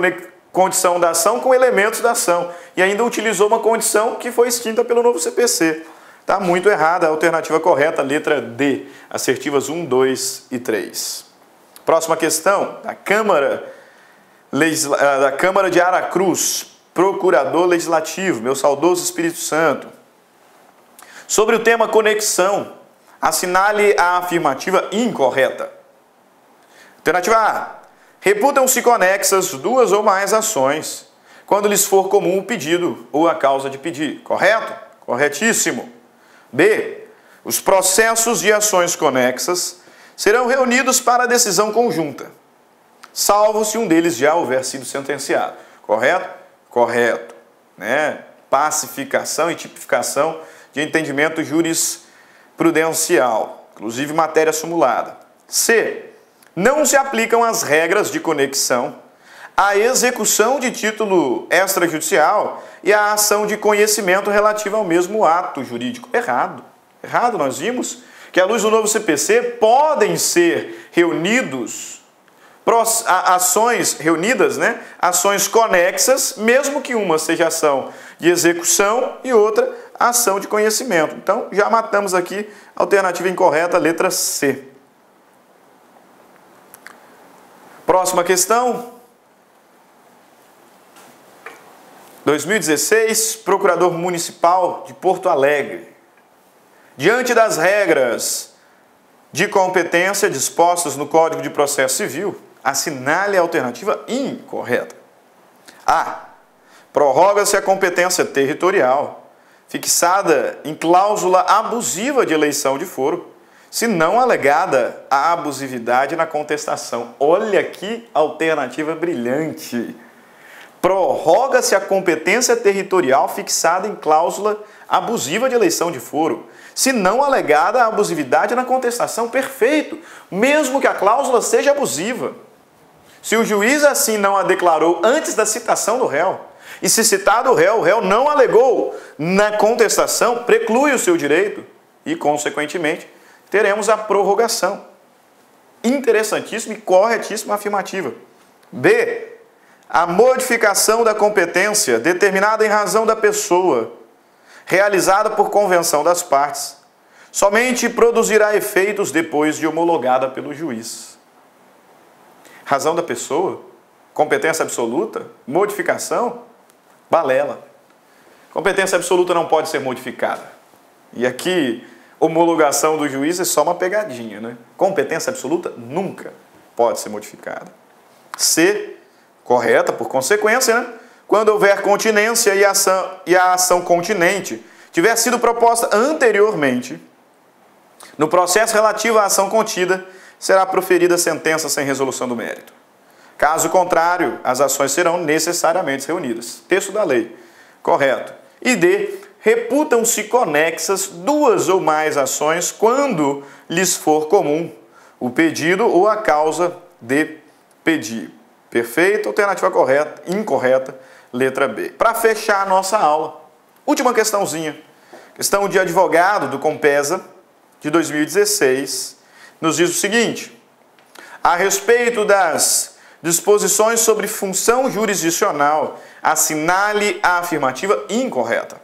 condição da ação com elementos da ação e ainda utilizou uma condição que foi extinta pelo novo CPC. Está muito errada. A alternativa correta, letra D, assertivas 1, 2 e 3. Próxima questão, da Câmara de Aracruz, procurador legislativo, meu saudoso Espírito Santo. Sobre o tema conexão, assinale a afirmativa incorreta. Alternativa A. Reputam-se conexas duas ou mais ações, quando lhes for comum o pedido ou a causa de pedir. Correto? Corretíssimo. B. Os processos de ações conexas serão reunidos para decisão conjunta, salvo se um deles já houver sido sentenciado. Correto? Correto. Pacificação e tipificação de entendimento jurisprudencial, inclusive matéria simulada. C. Não se aplicam as regras de conexão à execução de título extrajudicial e à ação de conhecimento relativa ao mesmo ato jurídico. Errado. Errado, nós vimos que, à luz do novo CPC, podem ser reunidas, ações conexas, mesmo que uma seja ação de execução e outra ação de conhecimento. Então, já matamos aqui a alternativa incorreta, letra C. Próxima questão. 2016, Procurador Municipal de Porto Alegre. Diante das regras de competência dispostas no Código de Processo Civil, assinale a alternativa incorreta. A. Prorroga-se a competência territorial, fixada em cláusula abusiva de eleição de foro, se não alegada a abusividade na contestação. Olha que alternativa brilhante. Prorroga-se a competência territorial fixada em cláusula abusiva de eleição de foro, se não alegada a abusividade na contestação. Perfeito, mesmo que a cláusula seja abusiva. Se o juiz assim não a declarou antes da citação do réu, e se citado o réu não alegou na contestação, preclui o seu direito e, consequentemente, teremos a prorrogação. Interessantíssima e corretíssima afirmativa. B. A modificação da competência determinada em razão da pessoa, realizada por convenção das partes, somente produzirá efeitos depois de homologada pelo juiz. Razão da pessoa? Competência absoluta? Modificação? Balela. Competência absoluta não pode ser modificada. E aqui, homologação do juiz é só uma pegadinha, né? Competência absoluta nunca pode ser modificada. C, correta por consequência, né? Quando houver continência e a ação continente tiver sido proposta anteriormente, no processo relativo à ação contida, será proferida sentença sem resolução do mérito. Caso contrário, as ações serão necessariamente reunidas. Texto da lei. Correto. E D. Reputam-se conexas duas ou mais ações quando lhes for comum o pedido ou a causa de pedir. Perfeito. Alternativa correta, incorreta, letra B. Para fechar a nossa aula, última questãozinha. Questão de advogado do Compesa, de 2016, nos diz o seguinte: a respeito das disposições sobre função jurisdicional, assinale a afirmativa incorreta.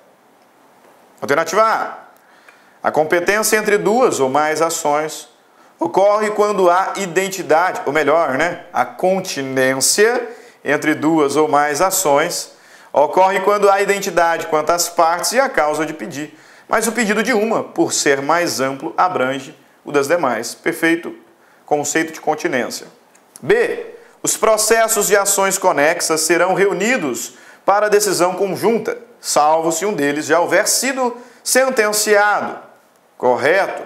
Alternativa A. A competência entre duas ou mais ações ocorre quando há identidade, ou melhor, a continência entre duas ou mais ações ocorre quando há identidade quanto às partes e a causa de pedir, mas o pedido de uma, por ser mais amplo, abrange o das demais. Perfeito conceito de continência. B. Os processos de ações conexas serão reunidos para decisão conjunta, salvo se um deles já houver sido sentenciado. Correto?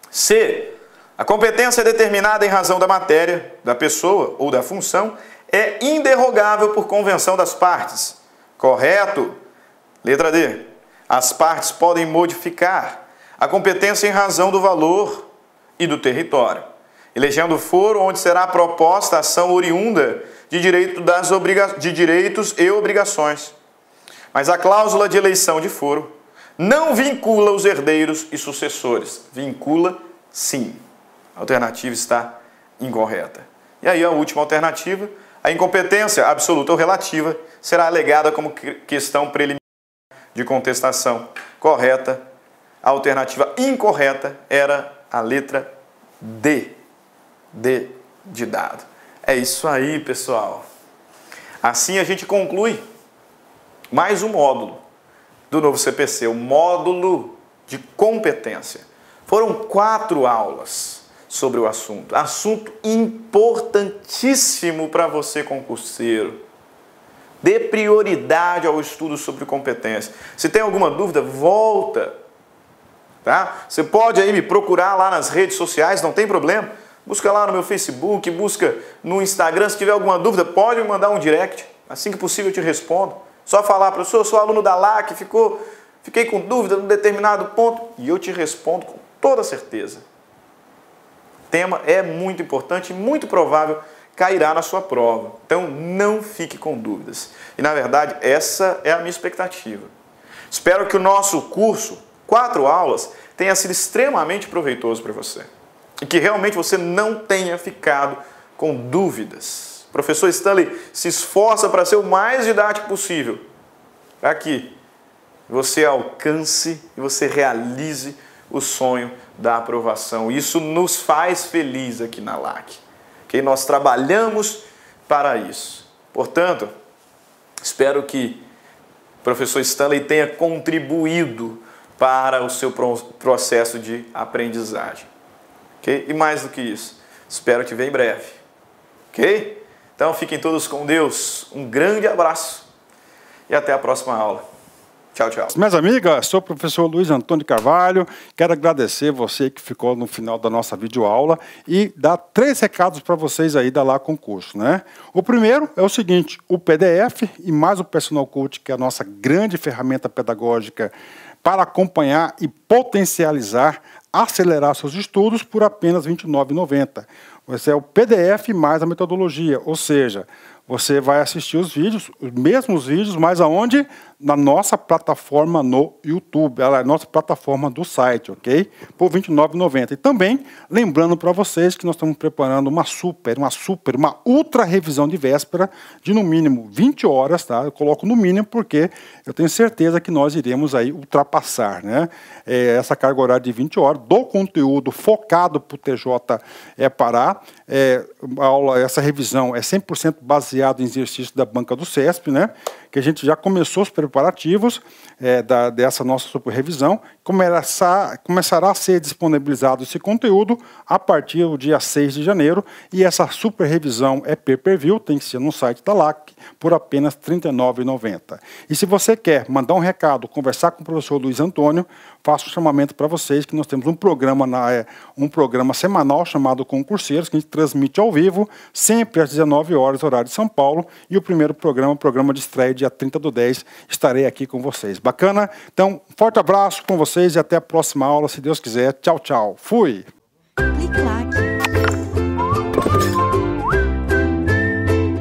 C. A competência determinada em razão da matéria, da pessoa ou da função é inderrogável por convenção das partes. Correto? Letra D. As partes podem modificar a competência em razão do valor e do território, elegendo o foro onde será proposta a ação oriunda de direitos e obrigações. Mas a cláusula de eleição de foro não vincula os herdeiros e sucessores. Vincula, sim. A alternativa está incorreta. E aí a última alternativa, a incompetência absoluta ou relativa será alegada como questão preliminar de contestação. Correta. A alternativa incorreta era a letra D. D de dado. É isso aí, pessoal. Assim a gente conclui mais um módulo do novo CPC, o módulo de competência. Foram 4 aulas sobre o assunto. Assunto importantíssimo para você, concurseiro. Dê prioridade ao estudo sobre competência. Se tem alguma dúvida, volta. Tá? Você pode aí me procurar lá nas redes sociais, não tem problema. Busca lá no meu Facebook, busca no Instagram. Se tiver alguma dúvida, pode me mandar um direct. Assim que possível eu te respondo. Só falar, professor, eu sou aluno da LAC, fiquei com dúvida num determinado ponto. E eu te respondo com toda certeza. O tema é muito importante e muito provável cairá na sua prova. Então não fique com dúvidas. E na verdade essa é a minha expectativa. Espero que o nosso curso, 4 aulas, tenha sido extremamente proveitoso para você. E que realmente você não tenha ficado com dúvidas. O professor Stanley se esforça para ser o mais didático possível, para que você alcance e você realize o sonho da aprovação. Isso nos faz feliz aqui na LAC. Okay? Nós trabalhamos para isso. Portanto, espero que o professor Stanley tenha contribuído para o seu processo de aprendizagem. Okay? E mais do que isso, espero te ver em breve. Ok? Então fiquem todos com Deus. Um grande abraço e até a próxima aula. Tchau, tchau. Minhas amigas, sou o professor Luiz Antônio Carvalho. Quero agradecer você que ficou no final da nossa videoaula e dar 3 recados para vocês aí da LAC Concurso, né? O primeiro é o seguinte: o PDF e mais o Personal Coach, que é a nossa grande ferramenta pedagógica para acompanhar e potencializar, acelerar seus estudos por apenas R$ 29,90. Esse é o PDF mais a metodologia, ou seja, você vai assistir os vídeos, os mesmos vídeos, mas aonde? Na nossa plataforma no YouTube, ela é a nossa plataforma do site, ok? Por R$ 29,90. E também, lembrando para vocês que nós estamos preparando uma ultra revisão de véspera de no mínimo 20 horas, tá? Eu coloco no mínimo porque eu tenho certeza que nós iremos aí ultrapassar, né? Essa carga horária de 20 horas do conteúdo focado para o TJ Pará. Essa revisão é 100% baseada em exercício da banca do CESP, né? Que a gente já começou os preparativos dessa nossa super revisão. Começará a ser disponibilizado esse conteúdo a partir do dia 6 de janeiro. E essa super revisão é pay-per-view, tem que ser no site da LAC, por apenas R$ 39,90. E se você quer mandar um recado, conversar com o professor Luiz Antônio, faço um chamamento para vocês que nós temos um programa semanal chamado Concurseiros, que a gente transmite ao vivo, sempre às 19 horas, horário de São Paulo. E o primeiro programa de estreia, dia 30/10, estarei aqui com vocês. Bacana? Então, forte abraço com vocês e até a próxima aula, se Deus quiser. Tchau, tchau. Fui!